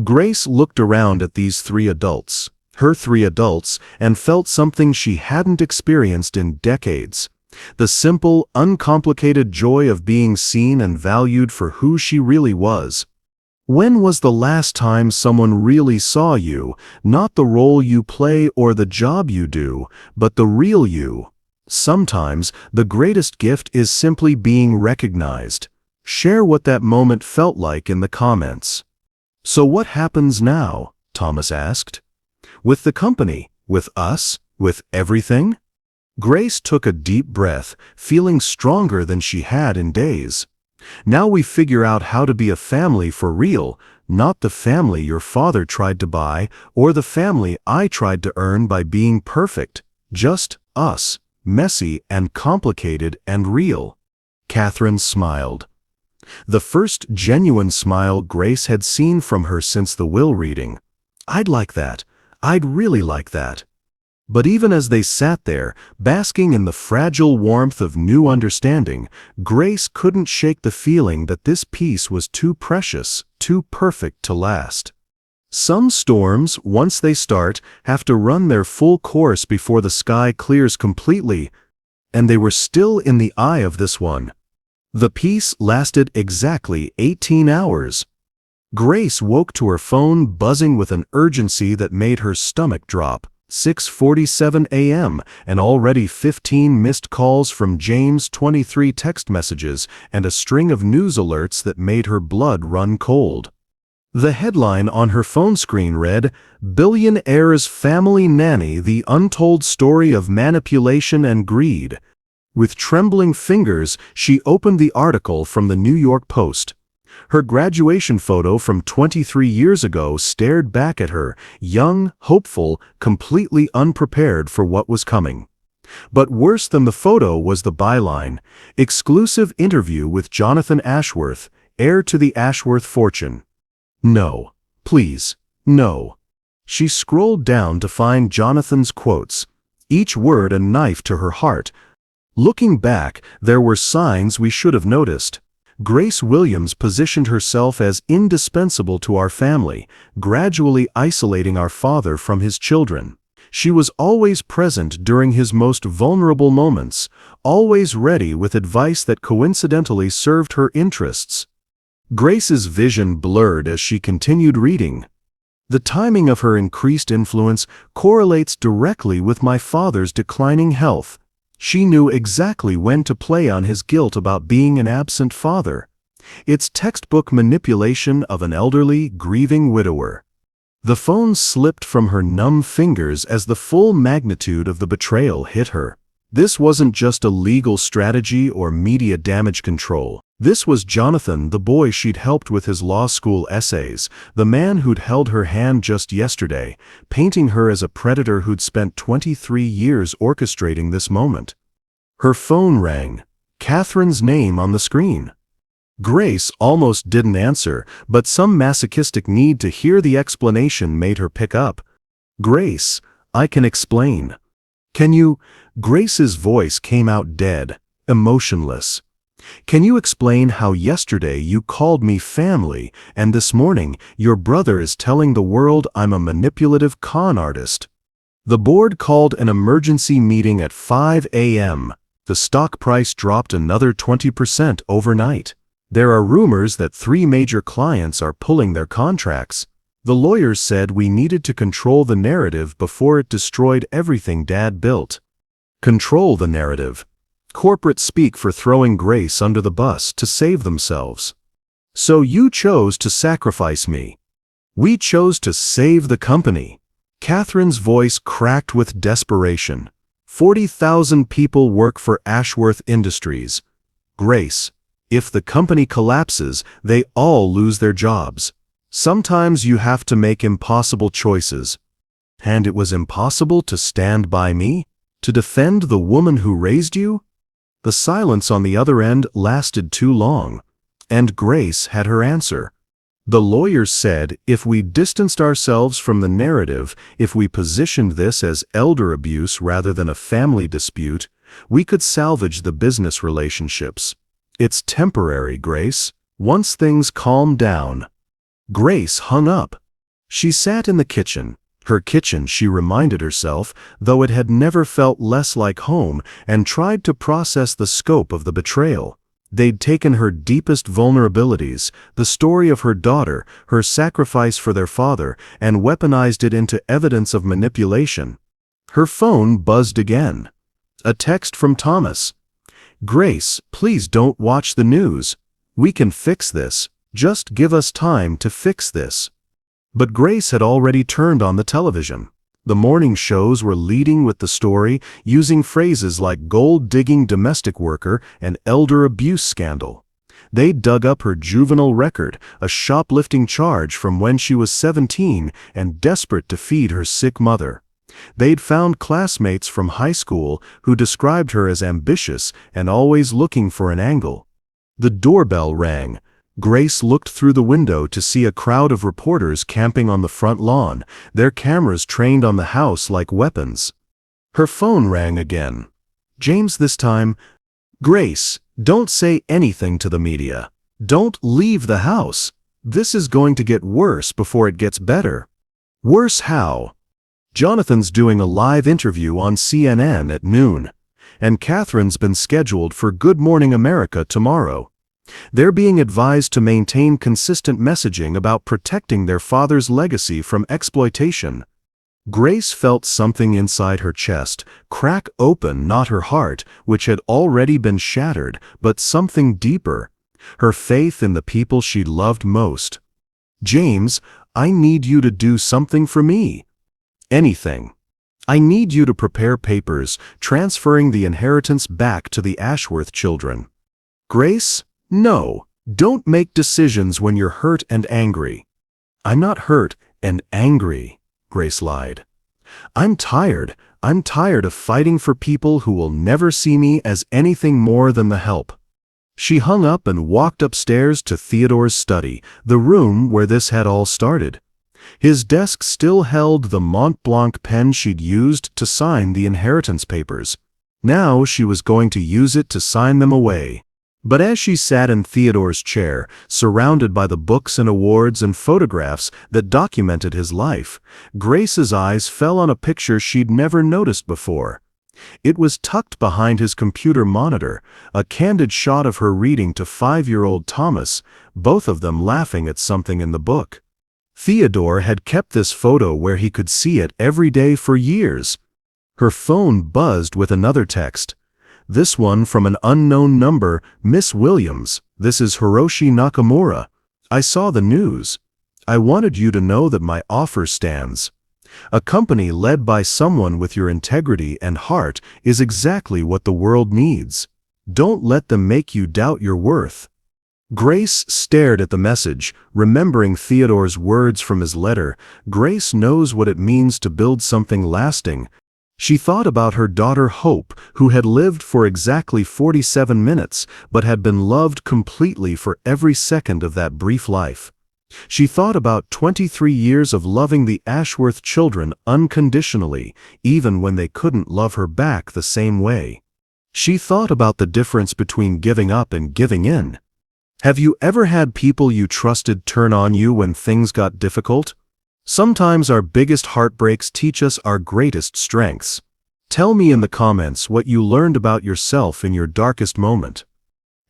Grace looked around at these three adults, her three adults, and felt something she hadn't experienced in decades. The simple, uncomplicated joy of being seen and valued for who she really was. When was the last time someone really saw you, not the role you play or the job you do, but the real you? Sometimes, the greatest gift is simply being recognized. Share what that moment felt like in the comments. So what happens now? Thomas asked. With the company, with us, with everything? Grace took a deep breath, feeling stronger than she had in days. Now we figure out how to be a family for real, not the family your father tried to buy or the family I tried to earn by being perfect. Just us, messy and complicated and real. Catherine smiled. The first genuine smile Grace had seen from her since the will reading. I'd like that. I'd really like that. But even as they sat there, basking in the fragile warmth of new understanding, Grace couldn't shake the feeling that this peace was too precious, too perfect to last. Some storms, once they start, have to run their full course before the sky clears completely, and they were still in the eye of this one. The peace lasted exactly 18 hours. Grace woke to her phone buzzing with an urgency that made her stomach drop. 6:47 a.m. and already 15 missed calls from James, 23 text messages, and a string of news alerts that made her blood run cold. The headline on her phone screen read, "Billionaire's Family Nanny: The Untold Story of Manipulation and Greed." With trembling fingers, she opened the article from the New York Post. Her graduation photo from 23 years ago stared back at her, young, hopeful, completely unprepared for what was coming. But worse than the photo was the byline, "Exclusive interview with Jonathan Ashworth, heir to the Ashworth fortune." No. Please. No. She scrolled down to find Jonathan's quotes, each word a knife to her heart. Looking back, there were signs we should have noticed. Grace Williams positioned herself as indispensable to our family, gradually isolating our father from his children. She was always present during his most vulnerable moments, always ready with advice that coincidentally served her interests. Grace's vision blurred as she continued reading. The timing of her increased influence correlates directly with my father's declining health. She knew exactly when to play on his guilt about being an absent father. It's textbook manipulation of an elderly, grieving widower. The phone slipped from her numb fingers as the full magnitude of the betrayal hit her. This wasn't just a legal strategy or media damage control. This was Jonathan, the boy she'd helped with his law school essays, the man who'd held her hand just yesterday, painting her as a predator who'd spent 23 years orchestrating this moment. Her phone rang. Catherine's name on the screen. Grace almost didn't answer, but some masochistic need to hear the explanation made her pick up. "Grace, I can explain." "Can you?" Grace's voice came out dead, emotionless. "Can you explain how yesterday you called me family, and this morning your brother is telling the world I'm a manipulative con artist?" The board called an emergency meeting at 5 a.m. The stock price dropped another 20% overnight. There are rumors that 3 major clients are pulling their contracts. The lawyers said we needed to control the narrative before it destroyed everything Dad built. Control the narrative. Corporate speak for throwing Grace under the bus to save themselves. So you chose to sacrifice me. We chose to save the company. Catherine's voice cracked with desperation. 40,000 people work for Ashworth Industries. Grace, if the company collapses, they all lose their jobs. Sometimes you have to make impossible choices. And it was impossible to stand by me? To defend the woman who raised you? The silence on the other end lasted too long, and Grace had her answer. The lawyers said if we distanced ourselves from the narrative, if we positioned this as elder abuse rather than a family dispute, we could salvage the business relationships. It's temporary, Grace. Once things calm down. Grace hung up. She sat in the kitchen. Her kitchen, she reminded herself, though it had never felt less like home, and tried to process the scope of the betrayal. They'd taken her deepest vulnerabilities, the story of her daughter, her sacrifice for their father, and weaponized it into evidence of manipulation. Her phone buzzed again. A text from Thomas. "Grace, please don't watch the news. We can fix this. Just give us time to fix this." But Grace had already turned on the television. The morning shows were leading with the story, using phrases like gold-digging domestic worker and elder abuse scandal. They dug up her juvenile record, a shoplifting charge from when she was 17 and desperate to feed her sick mother. They'd found classmates from high school who described her as ambitious and always looking for an angle. The doorbell rang. Grace looked through the window to see a crowd of reporters camping on the front lawn, their cameras trained on the house like weapons. Her phone rang again. James this time. "Grace, don't say anything to the media. Don't leave the house. This is going to get worse before it gets better." "Worse how?" "Jonathan's doing a live interview on CNN at noon. And Catherine's been scheduled for Good Morning America tomorrow. They're being advised to maintain consistent messaging about protecting their father's legacy from exploitation." Grace felt something inside her chest crack open, not her heart, which had already been shattered, but something deeper, her faith in the people she loved most. "James, I need you to do something for me. Anything. I need you to prepare papers transferring the inheritance back to the Ashworth children." "Grace? No, don't make decisions when you're hurt and angry." "I'm not hurt and angry," Grace lied. I'm tired of fighting for people who will never see me as anything more than the help." She hung up and walked upstairs to Theodore's study, the room where this had all started. His desk still held the Mont Blanc pen she'd used to sign the inheritance papers. Now she was going to use it to sign them away. But as she sat in Theodore's chair, surrounded by the books and awards and photographs that documented his life, Grace's eyes fell on a picture she'd never noticed before. It was tucked behind his computer monitor, a candid shot of her reading to 5-year-old Thomas, both of them laughing at something in the book. Theodore had kept this photo where he could see it every day for years. Her phone buzzed with another text. This one from an unknown number. "Miss Williams, this is Hiroshi Nakamura. I saw the news. I wanted you to know that my offer stands. A company led by someone with your integrity and heart is exactly what the world needs. Don't let them make you doubt your worth." Grace stared at the message, remembering Theodore's words from his letter. Grace knows what it means to build something lasting. She thought about her daughter Hope, who had lived for exactly 47 minutes, but had been loved completely for every second of that brief life. She thought about 23 years of loving the Ashworth children unconditionally, even when they couldn't love her back the same way. She thought about the difference between giving up and giving in. Have you ever had people you trusted turn on you when things got difficult? Sometimes our biggest heartbreaks teach us our greatest strengths. Tell me in the comments what you learned about yourself in your darkest moment.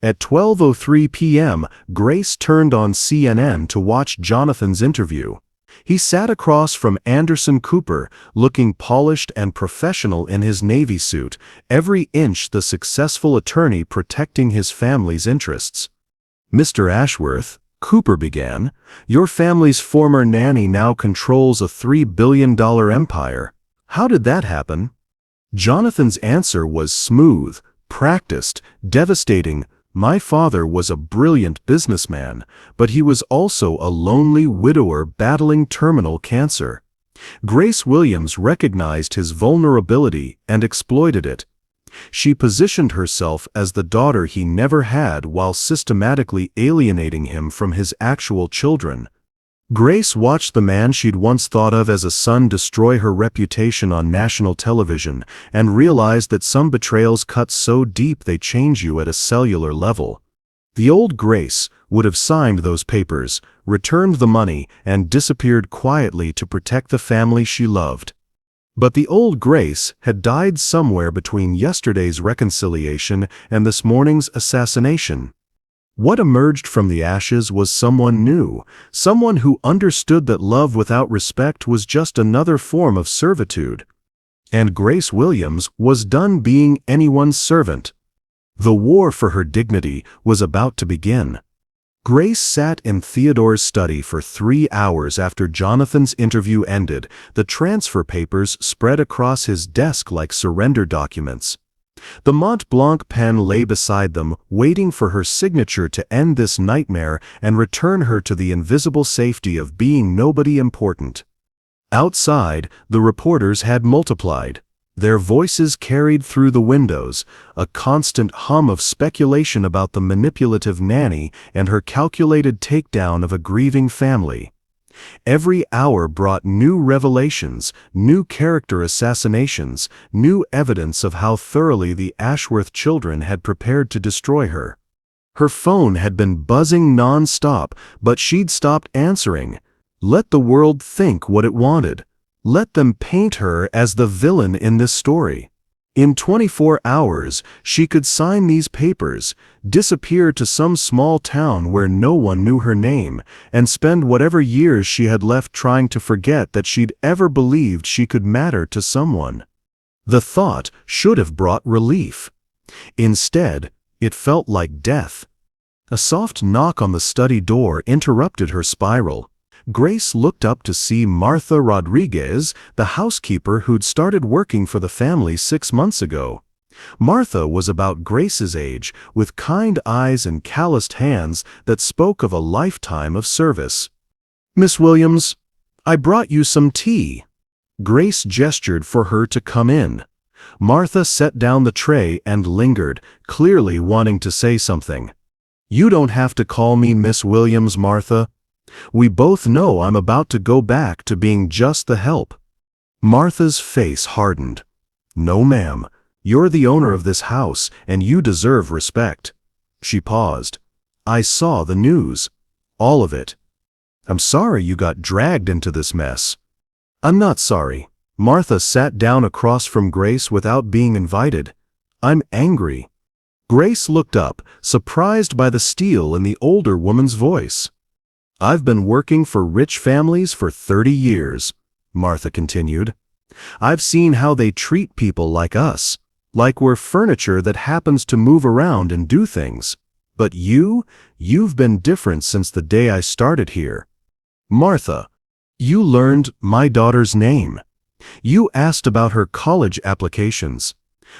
At 12:03 p.m., Grace turned on CNN to watch Jonathan's interview. He sat across from Anderson Cooper, looking polished and professional in his Navy suit, every inch the successful attorney protecting his family's interests. "Mr. Ashworth," Cooper began, "your family's former nanny now controls a $3 billion empire. How did that happen?" Jonathan's answer was smooth, practiced, devastating. "My father was a brilliant businessman, but he was also a lonely widower battling terminal cancer. Grace Williams recognized his vulnerability and exploited it. She positioned herself as the daughter he never had while systematically alienating him from his actual children." Grace watched the man she'd once thought of as a son destroy her reputation on national television and realized that some betrayals cut so deep they change you at a cellular level. The old Grace would have signed those papers, returned the money, and disappeared quietly to protect the family she loved. But the old Grace had died somewhere between yesterday's reconciliation and this morning's assassination. What emerged from the ashes was someone new, someone who understood that love without respect was just another form of servitude. And Grace Williams was done being anyone's servant. The war for her dignity was about to begin. Grace sat in Theodore's study for 3 hours after Jonathan's interview ended, the transfer papers spread across his desk like surrender documents. The Mont Blanc pen lay beside them, waiting for her signature to end this nightmare and return her to the invisible safety of being nobody important. Outside, the reporters had multiplied. Their voices carried through the windows, a constant hum of speculation about the manipulative Nanny and her calculated takedown of a grieving family. Every hour brought new revelations, new character assassinations, new evidence of how thoroughly the Ashworth children had prepared to destroy her. Her phone had been buzzing non-stop, but she'd stopped answering. Let the world think what it wanted. Let them paint her as the villain in this story. In 24 hours, she could sign these papers, disappear to some small town where no one knew her name, and spend whatever years she had left trying to forget that she'd ever believed she could matter to someone. The thought should have brought relief. Instead, it felt like death. A soft knock on the study door interrupted her spiral. Grace looked up to see Martha Rodriguez, the housekeeper who'd started working for the family 6 months ago. Martha was about Grace's age, with kind eyes and calloused hands that spoke of a lifetime of service. "Miss Williams, I brought you some tea." Grace gestured for her to come in. Martha set down the tray and lingered, clearly wanting to say something. "You don't have to call me Miss Williams, Martha. We both know I'm about to go back to being just the help." Martha's face hardened. "No, ma'am. You're the owner of this house, and you deserve respect." She paused. "I saw the news. All of it. I'm sorry you got dragged into this mess." "I'm not sorry." Martha sat down across from Grace without being invited. "I'm angry." Grace looked up, surprised by the steel in the older woman's voice. "I've been working for rich families for 30 years, Martha continued. "I've seen how they treat people like us, like we're furniture that happens to move around and do things. But you've been different since the day I started here. Martha, you learned my daughter's name. You asked about her college applications.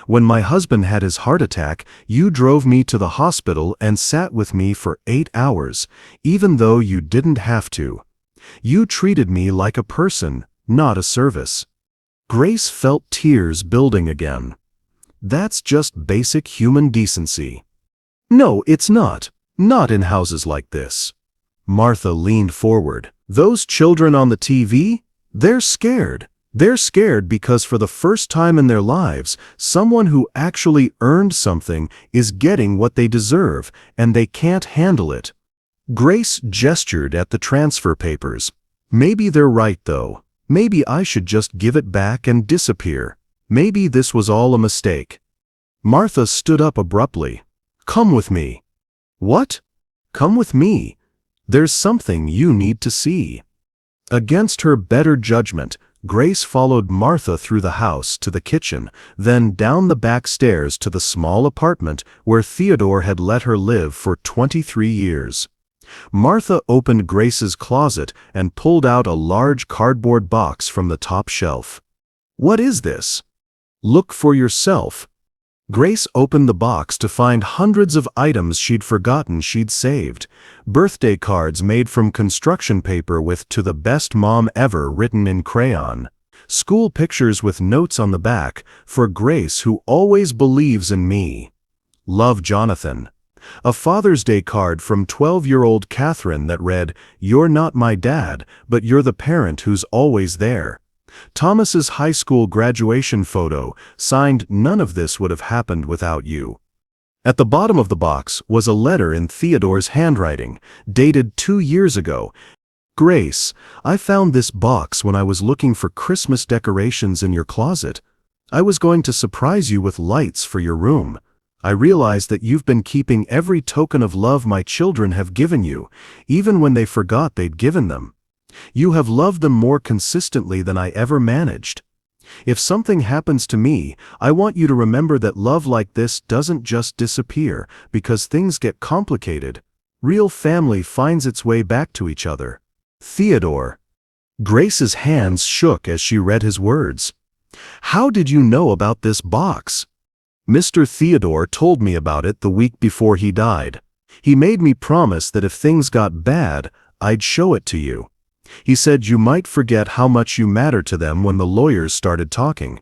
When my husband had his heart attack, you drove me to the hospital and sat with me for 8 hours, even though you didn't have to. You treated me like a person, not a service." Grace felt tears building again. "That's just basic human decency." "No, it's not. Not in houses like this." Martha leaned forward. "Those children on the TV? They're scared. They're scared because for the first time in their lives, someone who actually earned something is getting what they deserve, and they can't handle it." Grace gestured at the transfer papers. "Maybe they're right, though. Maybe I should just give it back and disappear. Maybe this was all a mistake." Martha stood up abruptly. "Come with me." "What?" "Come with me. There's something you need to see." Against her better judgment, Grace followed Martha through the house to the kitchen, then down the back stairs to the small apartment where Theodore had let her live for 23 years. Martha opened Grace's closet and pulled out a large cardboard box from the top shelf. "What is this?" "Look for yourself." Grace opened the box to find hundreds of items she'd forgotten she'd saved. Birthday cards made from construction paper with "To the best mom ever" written in crayon. School pictures with notes on the back, "For Grace who always believes in me. Love, Jonathan." A Father's Day card from 12-year-old Catherine that read, "You're not my dad, but you're the parent who's always there." Thomas's high school graduation photo, signed "None of this would have happened without you." At the bottom of the box was a letter in Theodore's handwriting, dated 2 years ago. Grace, I found this box when I was looking for Christmas decorations in your closet. I was going to surprise you with lights for your room. I realize that you've been keeping every token of love my children have given you, even when they forgot they'd given them. You have loved them more consistently than I ever managed. If something happens to me, I want you to remember that love like this doesn't just disappear because things get complicated. Real family finds its way back to each other. Theodore. Grace's hands shook as she read his words. How did you know about this box? Mr. Theodore told me about it the week before he died. He made me promise that if things got bad, I'd show it to you. He said you might forget how much you matter to them when the lawyers started talking.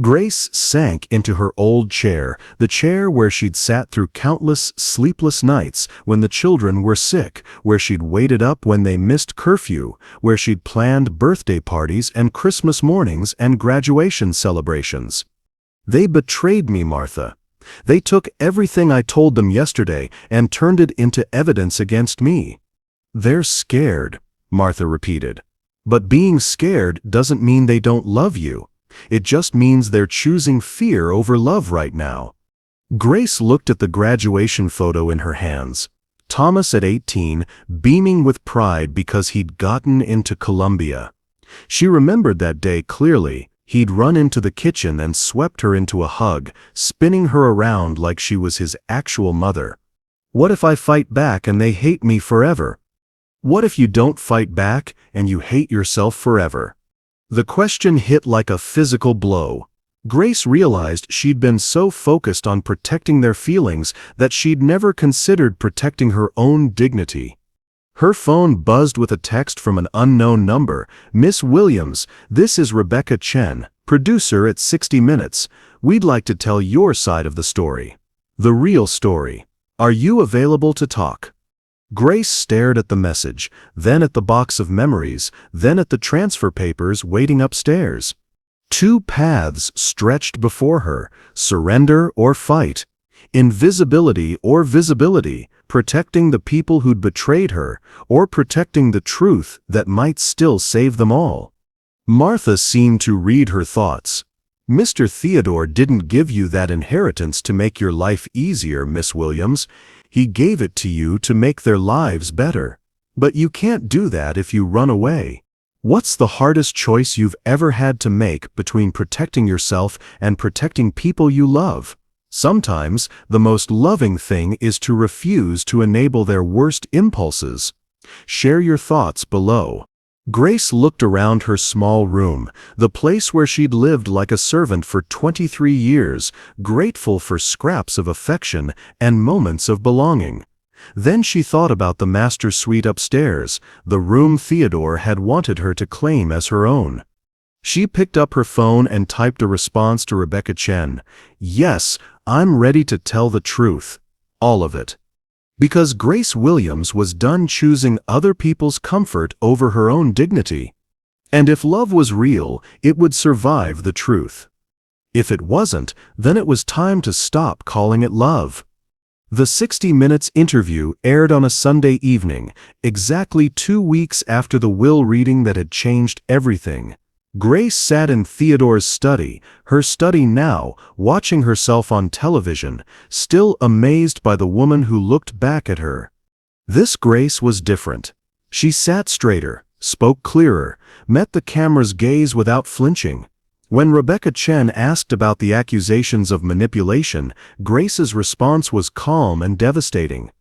Grace sank into her old chair, the chair where she'd sat through countless sleepless nights when the children were sick, where she'd waited up when they missed curfew, where she'd planned birthday parties and Christmas mornings and graduation celebrations. They betrayed me, Martha. They took everything I told them yesterday and turned it into evidence against me. They're scared, Martha repeated. But being scared doesn't mean they don't love you. It just means they're choosing fear over love right now. Grace looked at the graduation photo in her hands. Thomas at 18, beaming with pride because he'd gotten into Columbia. She remembered that day clearly. He'd run into the kitchen and swept her into a hug, spinning her around like she was his actual mother. What if I fight back and they hate me forever? What if you don't fight back and you hate yourself forever? The question hit like a physical blow. Grace realized she'd been so focused on protecting their feelings that she'd never considered protecting her own dignity. Her phone buzzed with a text from an unknown number. Miss Williams, this is Rebecca Chen, producer at 60 Minutes. We'd like to tell your side of the story. The real story. Are you available to talk? Grace stared at the message, then at the box of memories, then at the transfer papers waiting upstairs. 2 paths stretched before her, surrender or fight. Invisibility or visibility, protecting the people who'd betrayed her, or protecting the truth that might still save them all. Martha seemed to read her thoughts. Mr. Theodore didn't give you that inheritance to make your life easier, Miss Williams. He gave it to you to make their lives better. But you can't do that if you run away. What's the hardest choice you've ever had to make between protecting yourself and protecting people you love? Sometimes, the most loving thing is to refuse to enable their worst impulses. Share your thoughts below. Grace looked around her small room, the place where she'd lived like a servant for 23 years, grateful for scraps of affection and moments of belonging. Then she thought about the master suite upstairs, the room Theodore had wanted her to claim as her own. She picked up her phone and typed a response to Rebecca Chen. Yes, I'm ready to tell the truth. All of it. Because Grace Williams was done choosing other people's comfort over her own dignity. And if love was real, it would survive the truth. If it wasn't, then it was time to stop calling it love. The 60 Minutes interview aired on a Sunday evening, exactly 2 weeks after the will reading that had changed everything. Grace sat in Theodore's study, her study now, watching herself on television, still amazed by the woman who looked back at her. This Grace was different. She sat straighter, spoke clearer, met the camera's gaze without flinching. When Rebecca Chen asked about the accusations of manipulation, Grace's response was calm and devastating.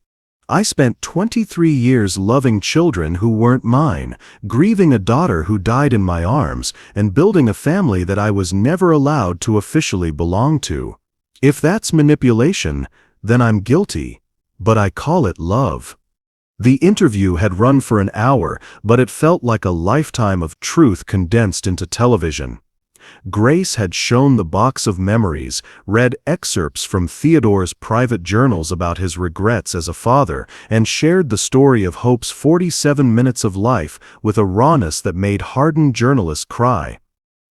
I spent 23 years loving children who weren't mine, grieving a daughter who died in my arms, and building a family that I was never allowed to officially belong to. If that's manipulation, then I'm guilty, but I call it love. The interview had run for an hour, but it felt like a lifetime of truth condensed into television. Grace had shown the box of memories, read excerpts from Theodore's private journals about his regrets as a father, and shared the story of Hope's 47 minutes of life with a rawness that made hardened journalists cry.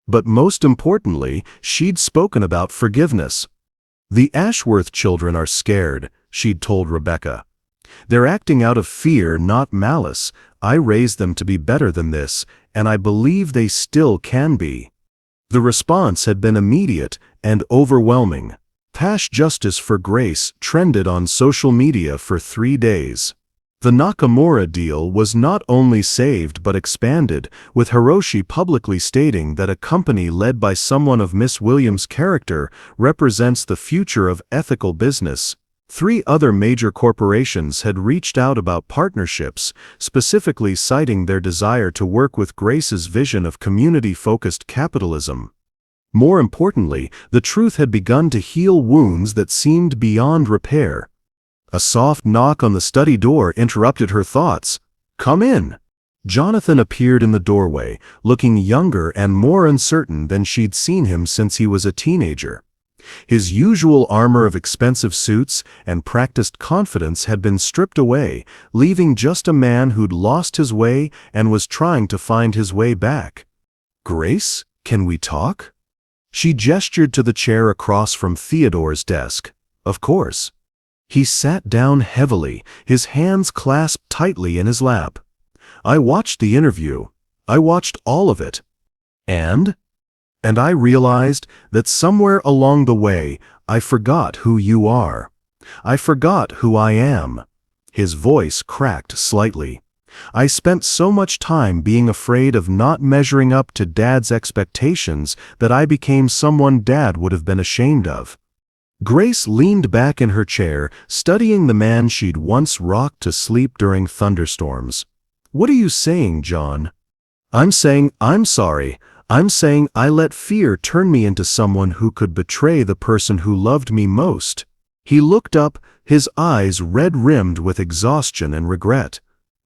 But most importantly, she'd spoken about forgiveness. "The Ashworth children are scared," she'd told Rebecca. "They're acting out of fear, not malice. I raised them to be better than this, and I believe they still can be." The response had been immediate and overwhelming. Hash Justice for Grace trended on social media for 3 days. The Nakamura deal was not only saved but expanded, with Hiroshi publicly stating that a company led by someone of Miss Williams' character represents the future of ethical business. 3 other major corporations had reached out about partnerships, specifically citing their desire to work with Grace's vision of community-focused capitalism. More importantly, the truth had begun to heal wounds that seemed beyond repair. A soft knock on the study door interrupted her thoughts. "Come in." Jonathan appeared in the doorway, looking younger and more uncertain than she'd seen him since he was a teenager. His usual armor of expensive suits and practiced confidence had been stripped away, leaving just a man who'd lost his way and was trying to find his way back. "Grace, can we talk?" She gestured to the chair across from Theodore's desk. "Of course." He sat down heavily, his hands clasped tightly in his lap. "I watched the interview. I watched all of it. And I realized that somewhere along the way, I forgot who you are. I forgot who I am." His voice cracked slightly. "I spent so much time being afraid of not measuring up to Dad's expectations that I became someone Dad would have been ashamed of." Grace leaned back in her chair, studying the man she'd once rocked to sleep during thunderstorms. "What are you saying, John?" "I'm saying I'm sorry. I'm saying I let fear turn me into someone who could betray the person who loved me most." He looked up, his eyes red-rimmed with exhaustion and regret.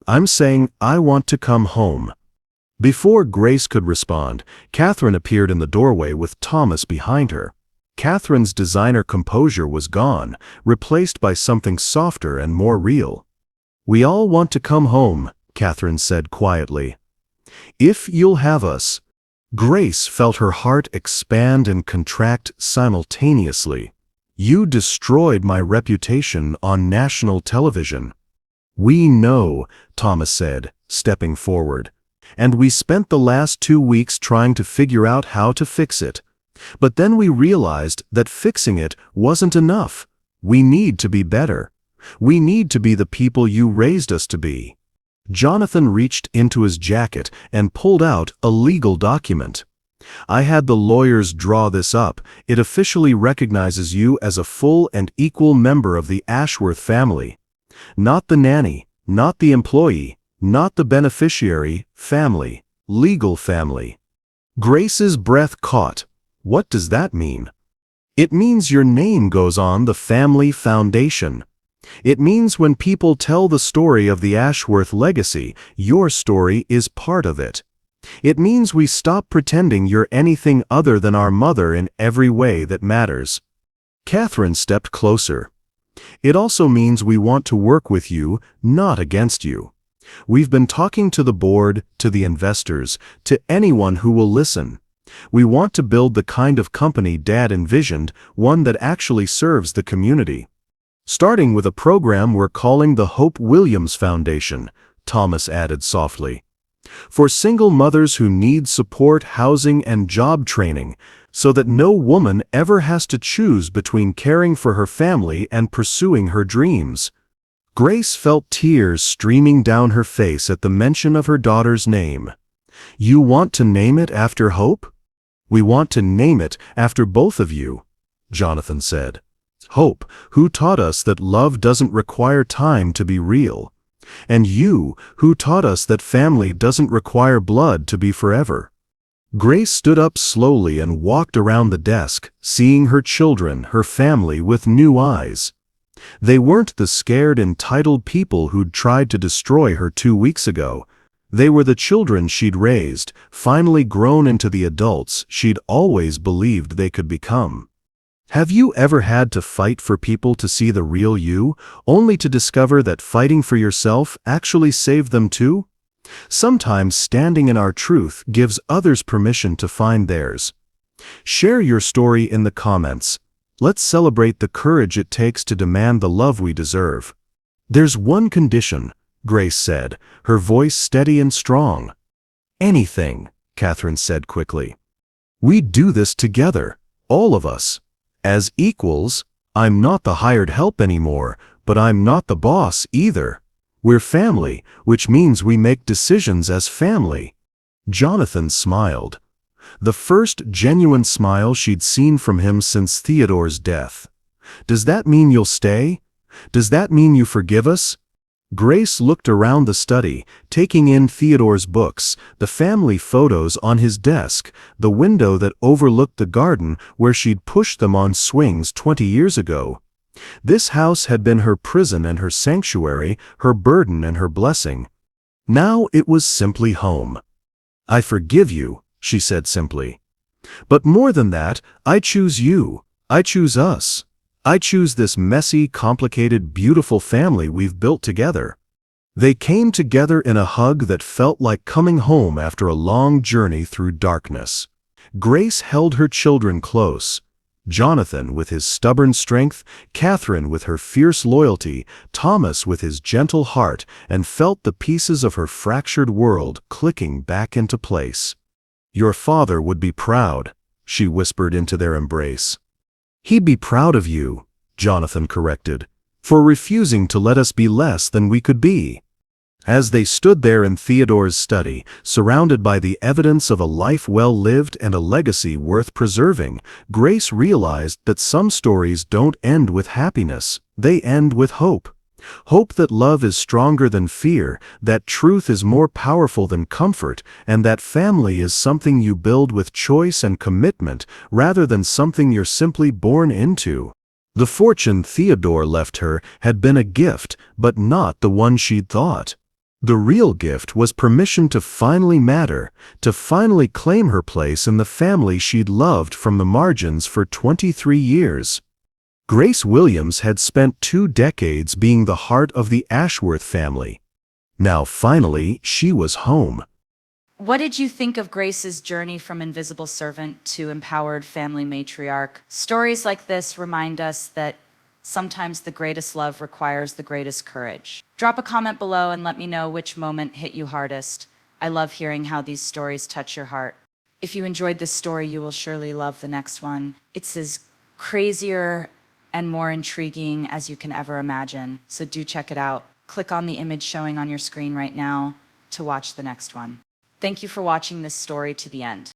"I'm saying I want to come home." Before Grace could respond, Catherine appeared in the doorway with Thomas behind her. Catherine's designer composure was gone, replaced by something softer and more real. "We all want to come home," Catherine said quietly. "If you'll have us." Grace felt her heart expand and contract simultaneously. "You destroyed my reputation on national television." "We know," Thomas said, stepping forward. "And we spent the last 2 weeks trying to figure out how to fix it. But then we realized that fixing it wasn't enough. We need to be better. We need to be the people you raised us to be." Jonathan reached into his jacket and pulled out a legal document. "I had the lawyers draw this up. It officially recognizes you as a full and equal member of the Ashworth family. Not the nanny, not the employee, not the beneficiary, family, legal family." Grace's breath caught. "What does that mean?" "It means your name goes on the family foundation. It means when people tell the story of the Ashworth legacy, your story is part of it. It means we stop pretending you're anything other than our mother in every way that matters." Catherine stepped closer. "It also means we want to work with you, not against you. We've been talking to the board, to the investors, to anyone who will listen. We want to build the kind of company Dad envisioned, one that actually serves the community. Starting with a program we're calling the Hope Williams Foundation," Thomas added softly. "For single mothers who need support, housing, and job training, so that no woman ever has to choose between caring for her family and pursuing her dreams." Grace felt tears streaming down her face at the mention of her daughter's name. "You want to name it after Hope?" "We want to name it after both of you," Jonathan said. "Hope, who taught us that love doesn't require time to be real. And you, who taught us that family doesn't require blood to be forever." Grace stood up slowly and walked around the desk, seeing her children, her family, with new eyes. They weren't the scared, entitled people who'd tried to destroy her 2 weeks ago. They were the children she'd raised, finally grown into the adults she'd always believed they could become. Have you ever had to fight for people to see the real you, only to discover that fighting for yourself actually saved them too? Sometimes standing in our truth gives others permission to find theirs. Share your story in the comments. Let's celebrate the courage it takes to demand the love we deserve. There's one condition, Grace said, her voice steady and strong. Anything, Catherine said quickly. We do this together, all of us. As equals. I'm not the hired help anymore, but I'm not the boss either. We're family, which means we make decisions as family. Jonathan smiled. The first genuine smile she'd seen from him since Theodore's death. Does that mean you'll stay? Does that mean you forgive us? Grace looked around the study, taking in Theodore's books, the family photos on his desk, the window that overlooked the garden where she'd pushed them on swings 20 years ago. This house had been her prison and her sanctuary, her burden and her blessing. Now it was simply home. I forgive you, she said simply. But more than that, I choose you. I choose us. I choose this messy, complicated, beautiful family we've built together. They came together in a hug that felt like coming home after a long journey through darkness. Grace held her children close. Jonathan with his stubborn strength, Catherine with her fierce loyalty, Thomas with his gentle heart, and felt the pieces of her fractured world clicking back into place. Your father would be proud, she whispered into their embrace. He'd be proud of you, Jonathan corrected, for refusing to let us be less than we could be. As they stood there in Theodore's study, surrounded by the evidence of a life well lived and a legacy worth preserving, Grace realized that some stories don't end with happiness, they end with hope. Hope that love is stronger than fear, that truth is more powerful than comfort, and that family is something you build with choice and commitment rather than something you're simply born into. The fortune Theodore left her had been a gift, but not the one she'd thought. The real gift was permission to finally matter, to finally claim her place in the family she'd loved from the margins for 23 years. Grace Williams had spent 2 decades being the heart of the Ashworth family. Now finally, she was home. What did you think of Grace's journey from invisible servant to empowered family matriarch? Stories like this remind us that sometimes the greatest love requires the greatest courage. Drop a comment below and let me know which moment hit you hardest. I love hearing how these stories touch your heart. If you enjoyed this story, you will surely love the next one. It's as crazier and more intriguing as you can ever imagine, so do check it out. Click on the image showing on your screen right now to watch the next one. Thank you for watching this story to the end.